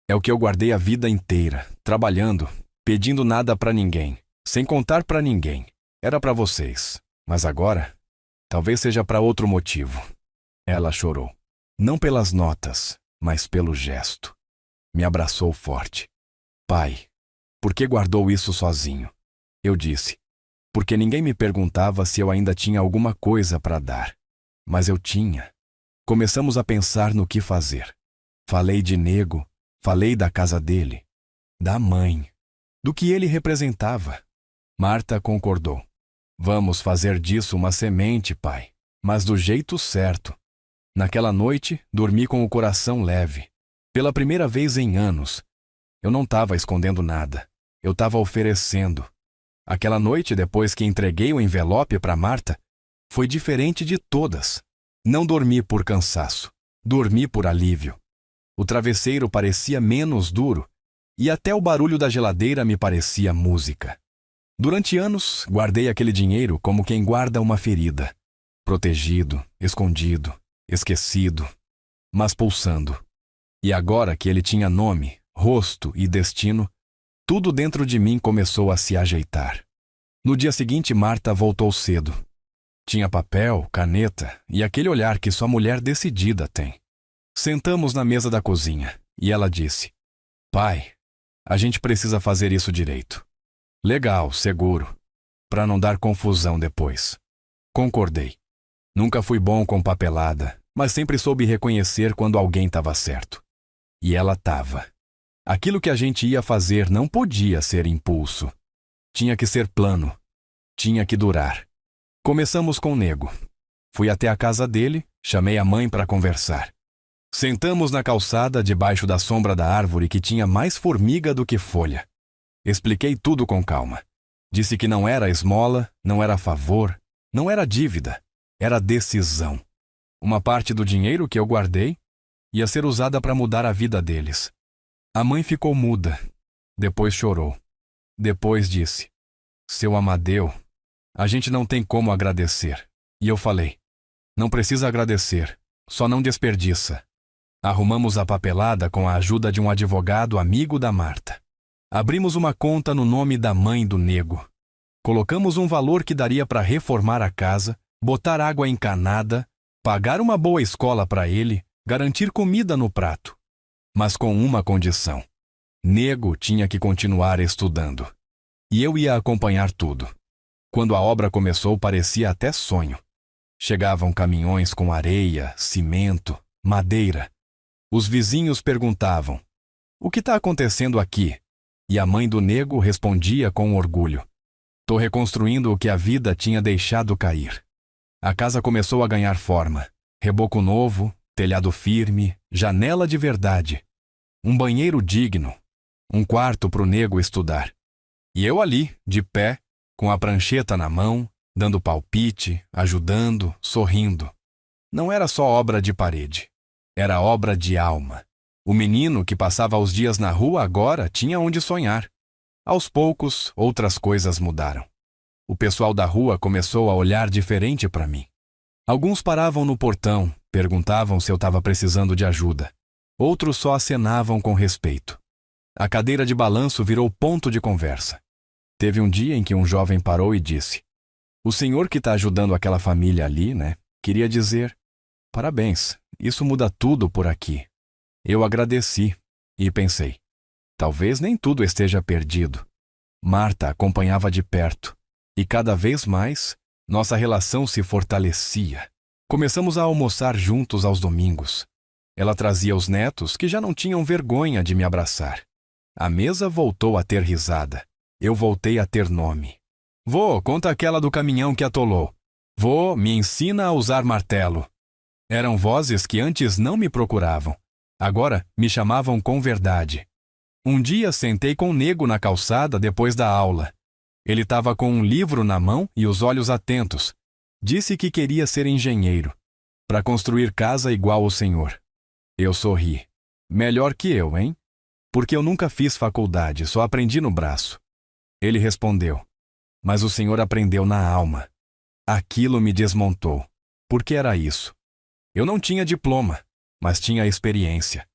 é o que eu guardei a vida inteira, trabalhando, pedindo nada para ninguém, sem contar para ninguém. Era para vocês, mas agora, talvez seja para outro motivo. Ela chorou. Não pelas notas, mas pelo gesto. Me abraçou forte. Pai, por que guardou isso sozinho? Eu disse: porque ninguém me perguntava se eu ainda tinha alguma coisa para dar. Mas eu tinha. Começamos a pensar no que fazer. Falei de Nego, falei da casa dele, da mãe, do que ele representava. Marta concordou. Vamos fazer disso uma semente, pai, mas do jeito certo. Naquela noite, dormi com o coração leve. Pela primeira vez em anos. Eu não estava escondendo nada. Eu estava oferecendo. Aquela noite, depois que entreguei o envelope para Marta, foi diferente de todas. Não dormi por cansaço. Dormi por alívio. O travesseiro parecia menos duro e até o barulho da geladeira me parecia música. Durante anos, guardei aquele dinheiro como quem guarda uma ferida. Protegido, escondido, esquecido, mas pulsando. E agora que ele tinha nome, rosto e destino, Tudo dentro de mim começou a se ajeitar. No dia seguinte, Marta voltou cedo. Tinha papel, caneta e aquele olhar que só mulher decidida tem. Sentamos na mesa da cozinha e ela disse: Pai, a gente precisa fazer isso direito. Legal, seguro. Para não dar confusão depois. Concordei. Nunca fui bom com papelada, mas sempre soube reconhecer quando alguém estava certo. E ela estava. Aquilo que a gente ia fazer não podia ser impulso. Tinha que ser plano. Tinha que durar. Começamos com o Nego. Fui até a casa dele, chamei a mãe para conversar. Sentamos na calçada debaixo da sombra da árvore que tinha mais formiga do que folha. Expliquei tudo com calma. Disse que não era esmola, não era favor, não era dívida, era decisão. Uma parte do dinheiro que eu guardei ia ser usada para mudar a vida deles. A mãe ficou muda. Depois chorou. Depois disse: Seu Amadeu, a gente não tem como agradecer. E eu falei: Não precisa agradecer, só não desperdiça. Arrumamos a papelada com a ajuda de um advogado amigo da Marta. Abrimos uma conta no nome da mãe do Nego. Colocamos um valor que daria para reformar a casa, botar água encanada, pagar uma boa escola para ele, garantir comida no prato. Mas com uma condição. Nego tinha que continuar estudando. E eu ia acompanhar tudo. Quando a obra começou, parecia até sonho. Chegavam caminhões com areia, cimento, madeira. Os vizinhos perguntavam: O que está acontecendo aqui? E a mãe do Nego respondia com orgulho: Tô reconstruindo o que a vida tinha deixado cair. A casa começou a ganhar forma. Reboco novo, telhado firme, janela de verdade. Um banheiro digno. Um quarto pro Nego estudar. E eu ali, de pé, com a prancheta na mão, dando palpite, ajudando, sorrindo. Não era só obra de parede. Era obra de alma. O menino que passava os dias na rua agora tinha onde sonhar. Aos poucos, outras coisas mudaram. O pessoal da rua começou a olhar diferente para mim. Alguns paravam no portão, perguntavam se eu estava precisando de ajuda. Outros só acenavam com respeito. A cadeira de balanço virou ponto de conversa. Teve um dia em que um jovem parou e disse: O senhor que está ajudando aquela família ali, né? Queria dizer: Parabéns, isso muda tudo por aqui. Eu agradeci e pensei: talvez nem tudo esteja perdido. Marta acompanhava de perto e cada vez mais nossa relação se fortalecia. Começamos a almoçar juntos aos domingos. Ela trazia os netos que já não tinham vergonha de me abraçar. A mesa voltou a ter risada. Eu voltei a ter nome. Vô, conta aquela do caminhão que atolou. Vô, me ensina a usar martelo. Eram vozes que antes não me procuravam. Agora me chamavam com verdade. Um dia sentei com o Nego na calçada depois da aula. Ele estava com um livro na mão e os olhos atentos. Disse que queria ser engenheiro, para construir casa igual ao senhor. Eu sorri. Melhor que eu, hein? Porque eu nunca fiz faculdade, só aprendi no braço. Ele respondeu: Mas o senhor aprendeu na alma. Aquilo me desmontou. Por que era isso? Eu não tinha diploma, mas tinha experiência.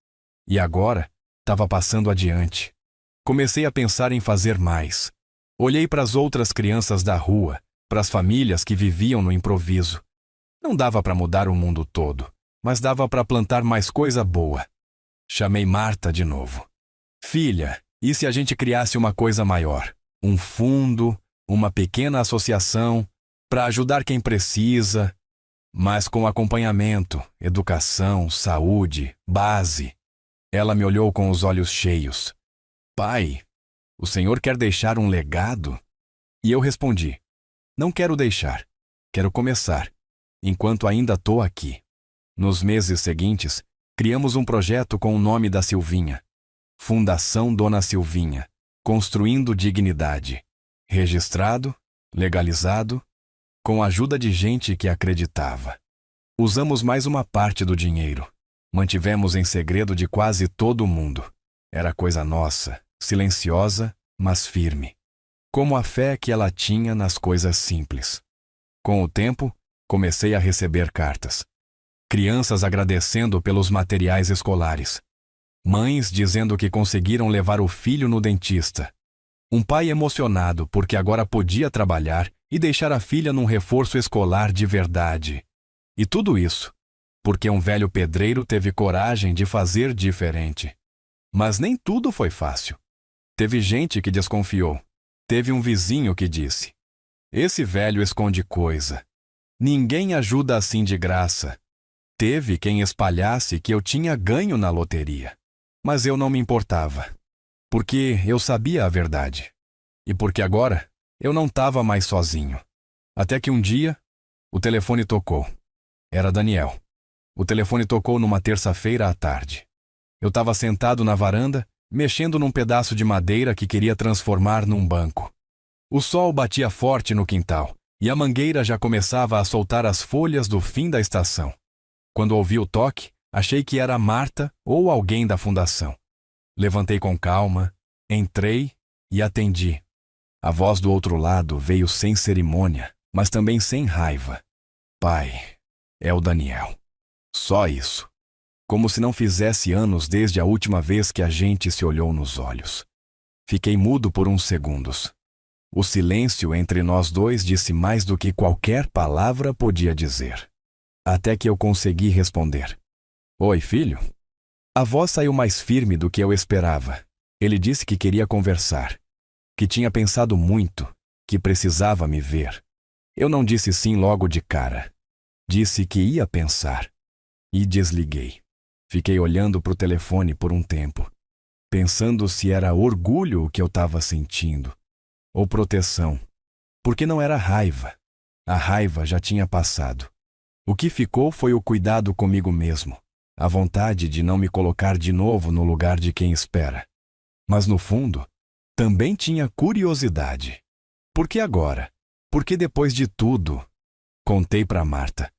E agora, estava passando adiante. Comecei a pensar em fazer mais. Olhei para as outras crianças da rua, para as famílias que viviam no improviso. Não dava para mudar o mundo todo, mas dava para plantar mais coisa boa. Chamei Marta de novo. Filha, e se a gente criasse uma coisa maior? Um fundo, uma pequena associação, para ajudar quem precisa, mas com acompanhamento, educação, saúde, base. Ela me olhou com os olhos cheios. Pai, o senhor quer deixar um legado? E eu respondi: Não quero deixar, quero começar, enquanto ainda estou aqui. Nos meses seguintes, criamos um projeto com o nome da Silvinha. Fundação Dona Silvinha, construindo dignidade. Registrado, legalizado, com a ajuda de gente que acreditava. Usamos mais uma parte do dinheiro. Mantivemos em segredo de quase todo mundo. Era coisa nossa, silenciosa, mas firme. Como a fé que ela tinha nas coisas simples. Com o tempo, comecei a receber cartas. Crianças agradecendo pelos materiais escolares. Mães dizendo que conseguiram levar o filho no dentista, Um pai emocionado porque agora podia trabalhar e deixar a filha num reforço escolar de verdade. E tudo isso porque um velho pedreiro teve coragem de fazer diferente. Mas nem tudo foi fácil. Teve gente que desconfiou. Teve um vizinho que disse: "Esse velho esconde coisa. Ninguém ajuda assim de graça." Teve quem espalhasse que eu tinha ganho na loteria. Mas eu não me importava, porque eu sabia a verdade. E porque agora eu não estava mais sozinho. Até que um dia, o telefone tocou. Era Daniel. O telefone tocou numa terça-feira à tarde. Eu estava sentado na varanda, mexendo num pedaço de madeira que queria transformar num banco. O sol batia forte no quintal, e a mangueira já começava a soltar as folhas do fim da estação. Quando ouvi o toque, achei que era Marta ou alguém da fundação. Levantei com calma, entrei e atendi. A voz do outro lado veio sem cerimônia, mas também sem raiva. "Pai, é o Daniel." Só isso. Como se não fizesse anos desde a última vez que a gente se olhou nos olhos. Fiquei mudo por uns segundos. O silêncio entre nós dois disse mais do que qualquer palavra podia dizer. Até que eu consegui responder: "Oi, filho?" A voz saiu mais firme do que eu esperava. Ele disse que queria conversar, que tinha pensado muito, que precisava me ver. Eu não disse sim logo de cara. Disse que ia pensar. E desliguei. Fiquei olhando para o telefone por um tempo, pensando se era orgulho o que eu estava sentindo, ou proteção, porque não era raiva. A raiva já tinha passado. O que ficou foi o cuidado comigo mesmo, a vontade de não me colocar de novo no lugar de quem espera. Mas no fundo, também tinha curiosidade. Por que agora? Por que depois de tudo? Contei para Marta.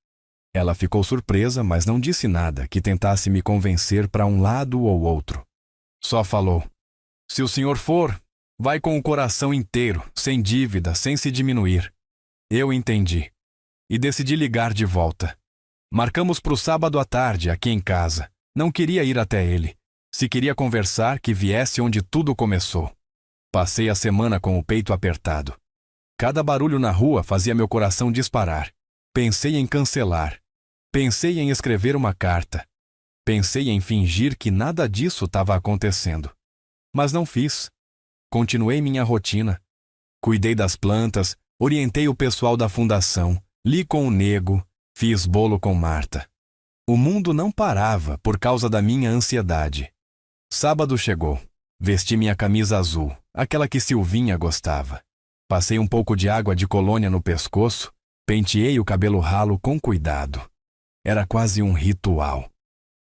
Ela ficou surpresa, mas não disse nada que tentasse me convencer para um lado ou outro. Só falou: "Se o senhor for, vai com o coração inteiro, sem dívida, sem se diminuir." Eu entendi. E decidi ligar de volta. Marcamos para o sábado à tarde, aqui em casa. Não queria ir até ele. Se queria conversar, que viesse onde tudo começou. Passei a semana com o peito apertado. Cada barulho na rua fazia meu coração disparar. Pensei em cancelar. Pensei em escrever uma carta. Pensei em fingir que nada disso estava acontecendo. Mas não fiz. Continuei minha rotina. Cuidei das plantas, orientei o pessoal da fundação, li com o nego, fiz bolo com Marta. O mundo não parava por causa da minha ansiedade. Sábado chegou. Vesti minha camisa azul, aquela que Silvinha gostava. Passei um pouco de água de colônia no pescoço, penteei o cabelo ralo com cuidado. Era quase um ritual.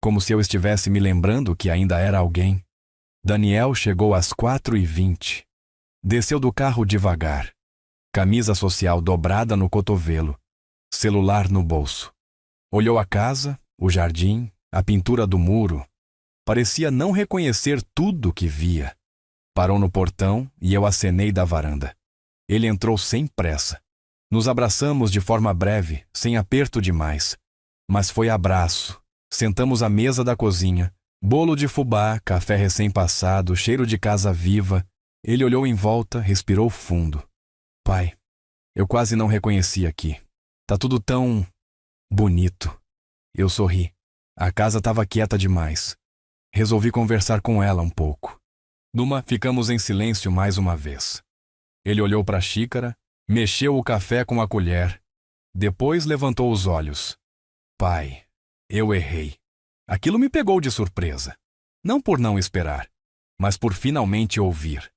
Como se eu estivesse me lembrando que ainda era alguém. Daniel chegou às 4h20. Desceu do carro devagar. Camisa social dobrada no cotovelo. Celular no bolso. Olhou a casa, o jardim, a pintura do muro. Parecia não reconhecer tudo que via. Parou no portão e eu acenei da varanda. Ele entrou sem pressa. Nos abraçamos de forma breve, sem aperto demais. Mas foi abraço. Sentamos à mesa da cozinha. Bolo de fubá, café recém-passado, cheiro de casa viva. Ele olhou em volta, respirou fundo. "Pai, eu quase não reconheci aqui. Tá tudo tão bonito." Eu sorri. A casa estava quieta demais. Resolvi conversar com ela um pouco. Numa, ficamos em silêncio mais uma vez. Ele olhou para a xícara, mexeu o café com a colher. Depois levantou os olhos. "Pai, eu errei." Aquilo me pegou de surpresa. Não por não esperar, mas por finalmente ouvir.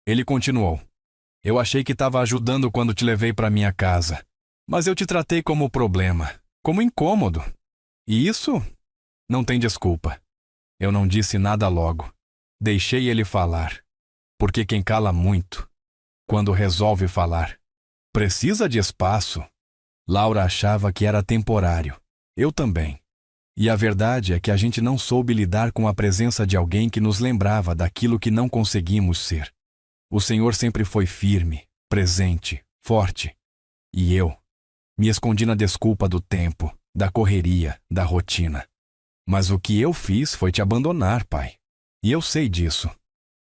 Ele continuou. "Eu achei que estava ajudando quando te levei para minha casa, mas eu te tratei como problema, como incômodo. E isso não tem desculpa." Eu não disse nada logo. Deixei ele falar. Porque quem cala muito, quando resolve falar, precisa de espaço. Laura achava que era temporário. Eu também. E a verdade é que a gente não soube lidar com a presença de alguém que nos lembrava daquilo que não conseguimos ser. O Senhor sempre foi firme, presente, forte. E eu me escondi na desculpa do tempo, da correria, da rotina. Mas o que eu fiz foi te abandonar, pai. E eu sei disso.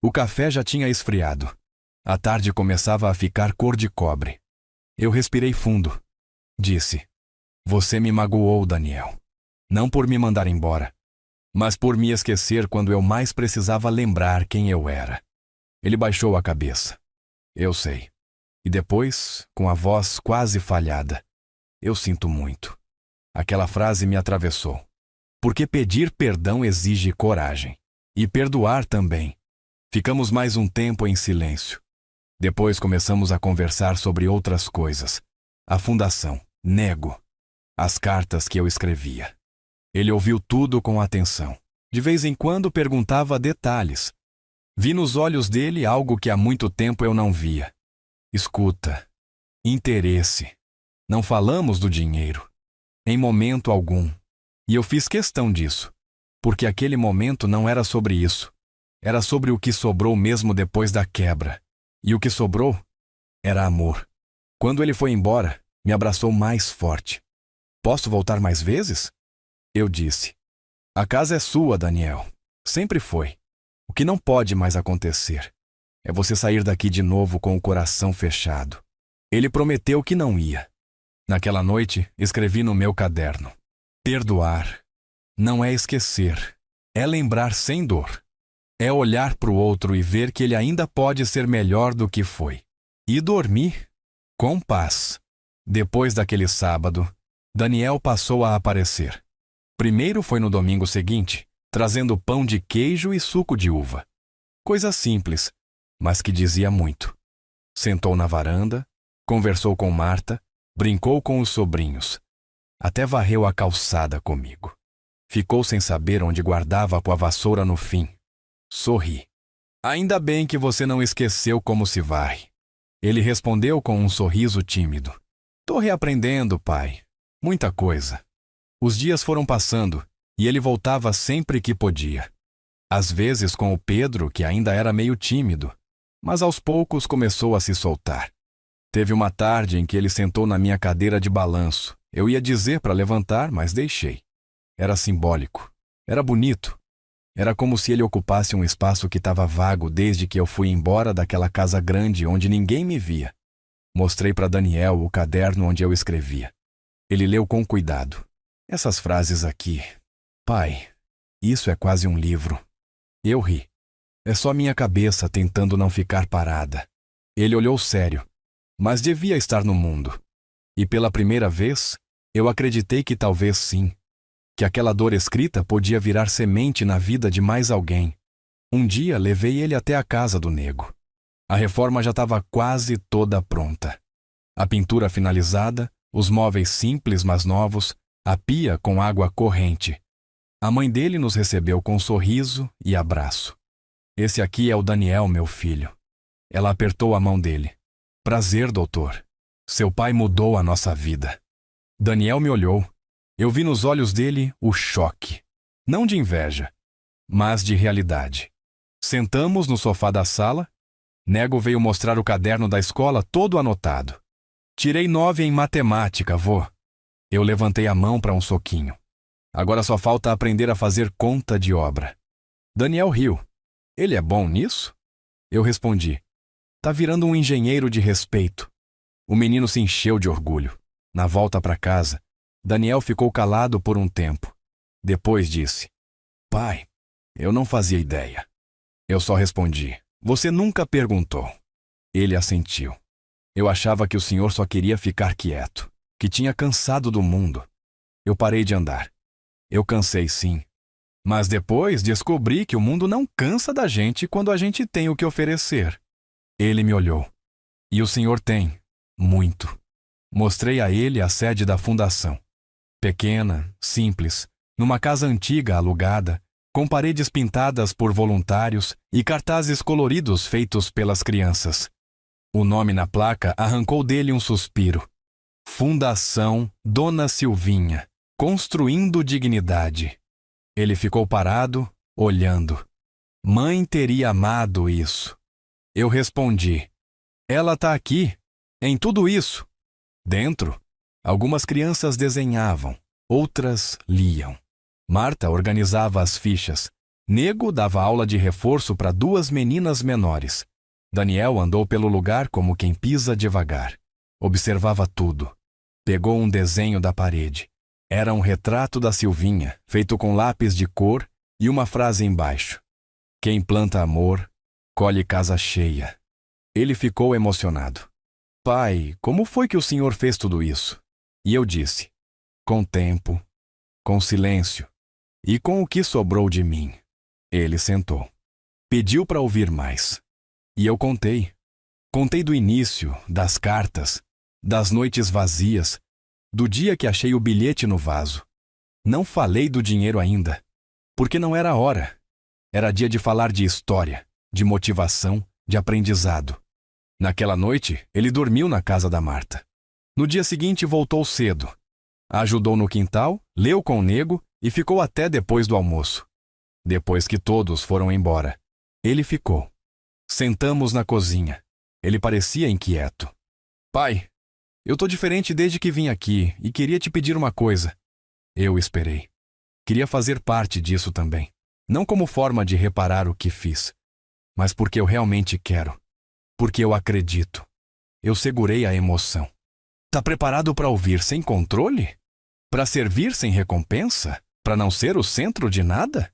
O café já tinha esfriado. A tarde começava a ficar cor de cobre. Eu respirei fundo. Disse: Você me magoou, Daniel. Não por me mandar embora, mas por me esquecer quando eu mais precisava lembrar quem eu era. Ele baixou a cabeça. Eu sei. E depois, com a voz quase falhada: Eu sinto muito. Aquela frase me atravessou. Porque pedir perdão exige coragem. E perdoar também. Ficamos mais um tempo em silêncio. Depois começamos a conversar sobre outras coisas. A fundação, Nego, as cartas que eu escrevia. Ele ouviu tudo com atenção. De vez em quando perguntava detalhes. Vi nos olhos dele algo que há muito tempo eu não via. Escuta. Interesse. Não falamos do dinheiro. Em momento algum. E eu fiz questão disso. Porque aquele momento não era sobre isso. Era sobre o que sobrou mesmo depois da quebra. E o que sobrou era amor. Quando ele foi embora, me abraçou mais forte. Posso voltar mais vezes? Eu disse: A casa é sua, Daniel. Sempre foi. O que não pode mais acontecer é você sair daqui de novo com o coração fechado. Ele prometeu que não ia. Naquela noite, escrevi no meu caderno: Perdoar não é esquecer, é lembrar sem dor. É olhar para o outro e ver que ele ainda pode ser melhor do que foi. E dormir com paz. Depois daquele sábado, Daniel passou a aparecer. Primeiro foi no domingo seguinte, trazendo pão de queijo e suco de uva. Coisa simples, mas que dizia muito. Sentou na varanda, conversou com Marta, brincou com os sobrinhos. Até varreu a calçada comigo. Ficou sem saber onde guardava a vassoura no fim. Sorri. Ainda bem que você não esqueceu como se varre. Ele respondeu com um sorriso tímido. Tô reaprendendo, pai. Muita coisa. Os dias foram passando e ele voltava sempre que podia. Às vezes com o Pedro, que ainda era meio tímido, mas aos poucos começou a se soltar. Teve uma tarde em que ele sentou na minha cadeira de balanço. Eu ia dizer para levantar, mas deixei. Era simbólico. Era bonito. Era como se ele ocupasse um espaço que estava vago desde que eu fui embora daquela casa grande onde ninguém me via. Mostrei para Daniel o caderno onde eu escrevia. Ele leu com cuidado. Essas frases aqui. Pai, isso é quase um livro. Eu ri. É só minha cabeça tentando não ficar parada. Ele olhou sério. Mas devia estar no mundo. E pela primeira vez, eu acreditei que talvez sim. Que aquela dor escrita podia virar semente na vida de mais alguém. Um dia levei ele até a casa do Nego. A reforma já estava quase toda pronta. A pintura finalizada, os móveis simples mas novos, a pia com água corrente. A mãe dele nos recebeu com sorriso e abraço. Esse aqui é o Daniel, meu filho. Ela apertou a mão dele. Prazer, doutor. Seu pai mudou a nossa vida. Daniel me olhou. Eu vi nos olhos dele o choque. Não de inveja, mas de realidade. Sentamos no sofá da sala. Nego veio mostrar o caderno da escola todo anotado. Tirei 9 em matemática, vô. Eu levantei a mão para um soquinho. Agora só falta aprender a fazer conta de obra. Daniel riu. Ele é bom nisso? Eu respondi. Tá virando um engenheiro de respeito. O menino se encheu de orgulho. Na volta para casa, Daniel ficou calado por um tempo. Depois disse: Pai, eu não fazia ideia. Eu só respondi: Você nunca perguntou. Ele assentiu. Eu achava que o senhor só queria ficar quieto, que tinha cansado do mundo. Eu parei de andar. Eu cansei sim. Mas depois descobri que o mundo não cansa da gente quando a gente tem o que oferecer. Ele me olhou. E o senhor tem, muito. Mostrei a ele a sede da fundação. Pequena, simples, numa casa antiga alugada, com paredes pintadas por voluntários e cartazes coloridos feitos pelas crianças. O nome na placa arrancou dele um suspiro. Fundação Dona Silvinha, construindo dignidade. Ele ficou parado, olhando. Mãe teria amado isso. Eu respondi: Ela tá aqui, em tudo isso. Dentro, algumas crianças desenhavam, outras liam. Marta organizava as fichas. Nego dava aula de reforço para 2 meninas menores. Daniel andou pelo lugar como quem pisa devagar. Observava tudo. Pegou um desenho da parede. Era um retrato da Silvinha, feito com lápis de cor e uma frase embaixo: "Quem planta amor, colhe casa cheia." Ele ficou emocionado. "Pai, como foi que o senhor fez tudo isso?" E eu disse: "Com tempo, com silêncio e com o que sobrou de mim." Ele sentou. Pediu para ouvir mais. E eu contei. Contei do início, das cartas, das noites vazias, do dia que achei o bilhete no vaso. Não falei do dinheiro ainda, porque não era a hora. Era dia de falar de história, de motivação, de aprendizado. Naquela noite, ele dormiu na casa da Marta. No dia seguinte, voltou cedo. Ajudou no quintal, leu com o nego e ficou até depois do almoço. Depois que todos foram embora, ele ficou. Sentamos na cozinha. Ele parecia inquieto. "Pai, eu tô diferente desde que vim aqui e queria te pedir uma coisa." Eu esperei. Queria fazer parte disso também. Não como forma de reparar o que fiz, mas porque eu realmente quero. Porque eu acredito. Eu segurei a emoção. "Tá preparado para ouvir sem controle? Para servir sem recompensa? Para não ser o centro de nada?"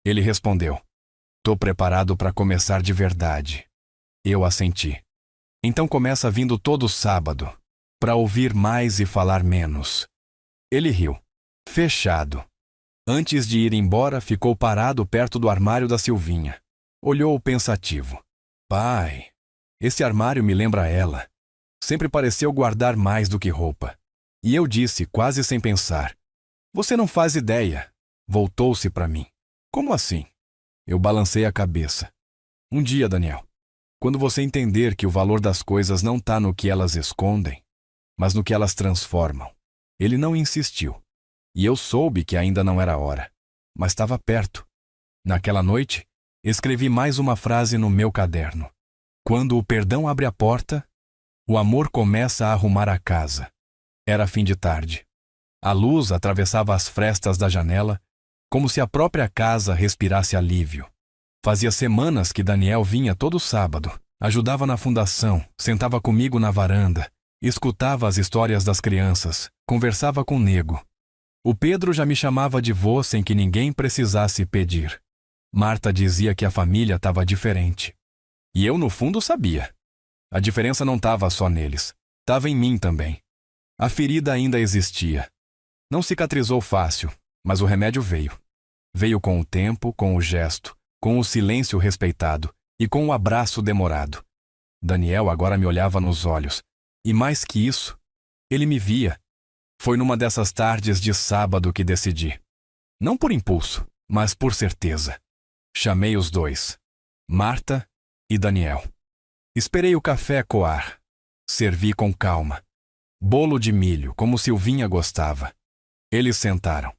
Ele respondeu: "Tô preparado para começar de verdade." Eu assenti. "Então começa vindo todo sábado, para ouvir mais e falar menos." Ele riu. "Fechado." Antes de ir embora, ficou parado perto do armário da Silvinha. Olhou pensativo. "Pai, esse armário me lembra ela. Sempre pareceu guardar mais do que roupa." E eu disse, quase sem pensar: "Você não faz ideia." Voltou-se para mim. "Como assim?" Eu balancei a cabeça. "Um dia, Daniel, quando você entender que o valor das coisas não está no que elas escondem, mas no que elas transformam." Ele não insistiu. E eu soube que ainda não era hora, mas estava perto. Naquela noite, escrevi mais uma frase no meu caderno: "Quando o perdão abre a porta, o amor começa a arrumar a casa." Era fim de tarde. A luz atravessava as frestas da janela, como se a própria casa respirasse alívio. Fazia semanas que Daniel vinha todo sábado, ajudava na fundação, sentava comigo na varanda, escutava as histórias das crianças, conversava com o nego. O Pedro já me chamava de vô sem que ninguém precisasse pedir. Marta dizia que a família estava diferente. E eu, no fundo, sabia. A diferença não estava só neles, estava em mim também. A ferida ainda existia. Não cicatrizou fácil, mas o remédio veio. Veio com o tempo, com o gesto, com o silêncio respeitado e com o abraço demorado. Daniel agora me olhava nos olhos. E mais que isso, ele me via. Foi numa dessas tardes de sábado que decidi. Não por impulso, mas por certeza. Chamei os dois, Marta e Daniel. Esperei o café coar. Servi com calma. Bolo de milho, como Silvinha gostava. Eles sentaram.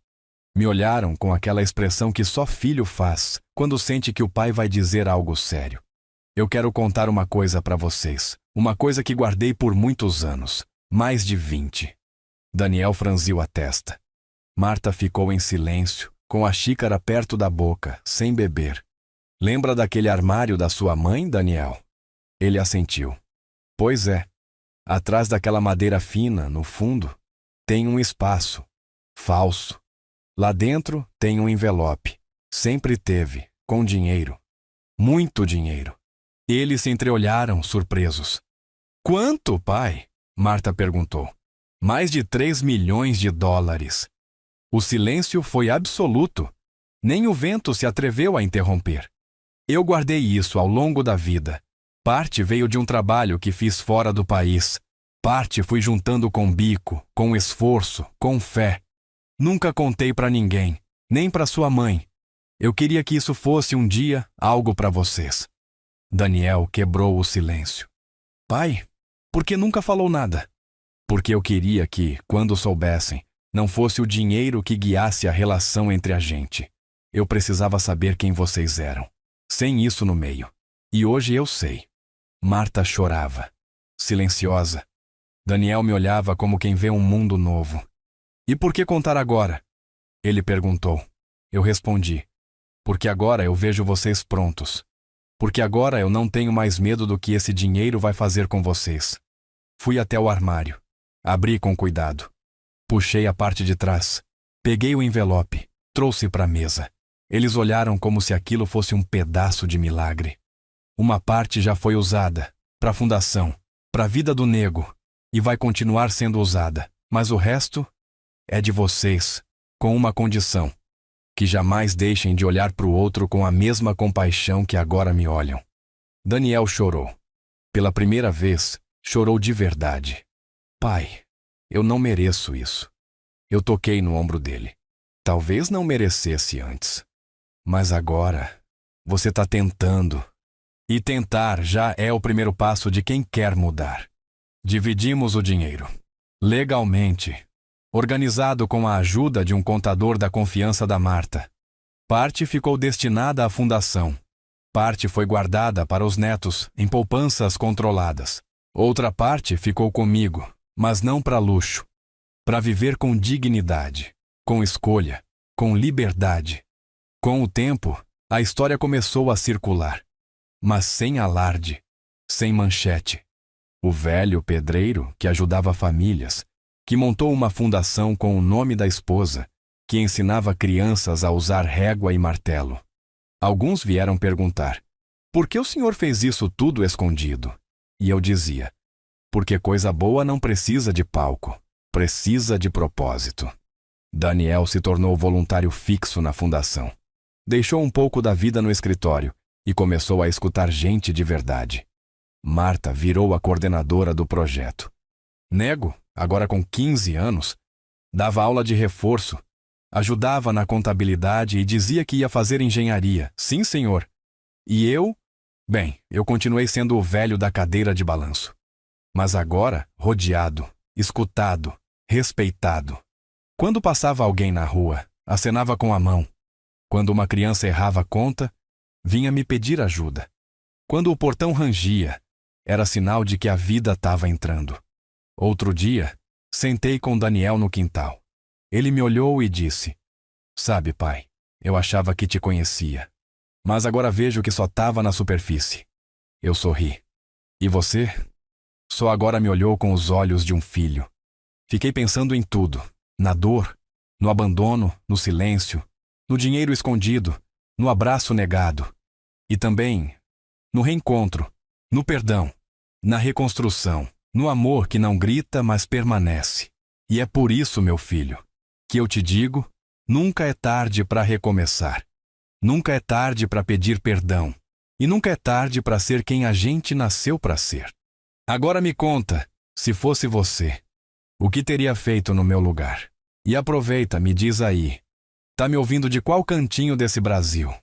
Me olharam com aquela expressão que só filho faz quando sente que o pai vai dizer algo sério. "Eu quero contar uma coisa para vocês. Uma coisa que guardei por muitos anos. Mais de 20. Daniel franziu a testa. Marta ficou em silêncio, com a xícara perto da boca, sem beber. "Lembra daquele armário da sua mãe, Daniel?" Ele assentiu. "Pois é. Atrás daquela madeira fina, no fundo, tem um espaço. Falso. Lá dentro tem um envelope. Sempre teve, com dinheiro. Muito dinheiro." Eles se entreolharam, surpresos. "Quanto, pai?" Marta perguntou. "Mais de 3 milhões de dólares." O silêncio foi absoluto. Nem o vento se atreveu a interromper. Eu guardei isso ao longo da vida. Parte veio de um trabalho que fiz fora do país. Parte fui juntando com bico, com esforço, com fé. Nunca contei para ninguém, nem para sua mãe. Eu queria que isso fosse um dia algo para vocês. Daniel quebrou o silêncio. "Pai, por que nunca falou nada?" "Porque eu queria que, quando soubessem, não fosse o dinheiro que guiasse a relação entre a gente. Eu precisava saber quem vocês eram, sem isso no meio. E hoje eu sei." Marta chorava, silenciosa. Daniel me olhava como quem vê um mundo novo. "E por que contar agora?" Ele perguntou. Eu respondi. "Porque agora eu vejo vocês prontos. porque agora eu não tenho mais medo do que esse dinheiro vai fazer com vocês. Fui até o armário. Abri com cuidado. Puxei a parte de trás. Peguei o envelope. Trouxe para a mesa. Eles olharam como se aquilo fosse um pedaço de milagre. Uma parte já foi usada, para a fundação, para a vida do nego, e vai continuar sendo usada, mas o resto é de vocês, com uma condição: que jamais deixem de olhar para o outro com a mesma compaixão que agora me olham. Daniel chorou. Pela primeira vez, chorou de verdade. Pai, eu não mereço isso. Eu toquei no ombro dele. Talvez não merecesse antes. Mas agora, você está tentando. E tentar já é o primeiro passo de quem quer mudar. Dividimos o dinheiro. Legalmente. Organizado com a ajuda de um contador da confiança da Marta. Parte ficou destinada à fundação. Parte foi guardada para os netos em poupanças controladas. Outra parte ficou comigo, mas não para luxo. Para viver com dignidade, com escolha, com liberdade. Com o tempo, a história começou a circular. Mas sem alarde, sem manchete. O velho pedreiro que ajudava famílias, que montou uma fundação com o nome da esposa, que ensinava crianças a usar régua e martelo. Alguns vieram perguntar: por que o senhor fez isso tudo escondido? E eu dizia: porque coisa boa não precisa de palco, precisa de propósito. Daniel se tornou voluntário fixo na fundação. Deixou um pouco da vida no escritório e começou a escutar gente de verdade. Marta virou a coordenadora do projeto. Nego, agora com 15 anos, dava aula de reforço, ajudava na contabilidade e dizia que ia fazer engenharia. Sim, senhor. E eu? Bem, eu continuei sendo o velho da cadeira de balanço. Mas agora, rodeado, escutado, respeitado. Quando passava alguém na rua, acenava com a mão. Quando uma criança errava a conta, vinha me pedir ajuda. Quando o portão rangia, era sinal de que a vida estava entrando. Outro dia, sentei com Daniel no quintal. Ele me olhou e disse: sabe, pai, eu achava que te conhecia, mas agora vejo que só estava na superfície. Eu sorri. E você? Só agora me olhou com os olhos de um filho. Fiquei pensando em tudo, na dor, no abandono, no silêncio, no dinheiro escondido, no abraço negado. E também no reencontro, no perdão, na reconstrução, no amor que não grita, mas permanece. E é por isso, meu filho, que eu te digo, nunca é tarde para recomeçar. Nunca é tarde para pedir perdão. E nunca é tarde para ser quem a gente nasceu para ser. Agora me conta, se fosse você, o que teria feito no meu lugar? E aproveita, me diz aí. Tá me ouvindo de qual cantinho desse Brasil?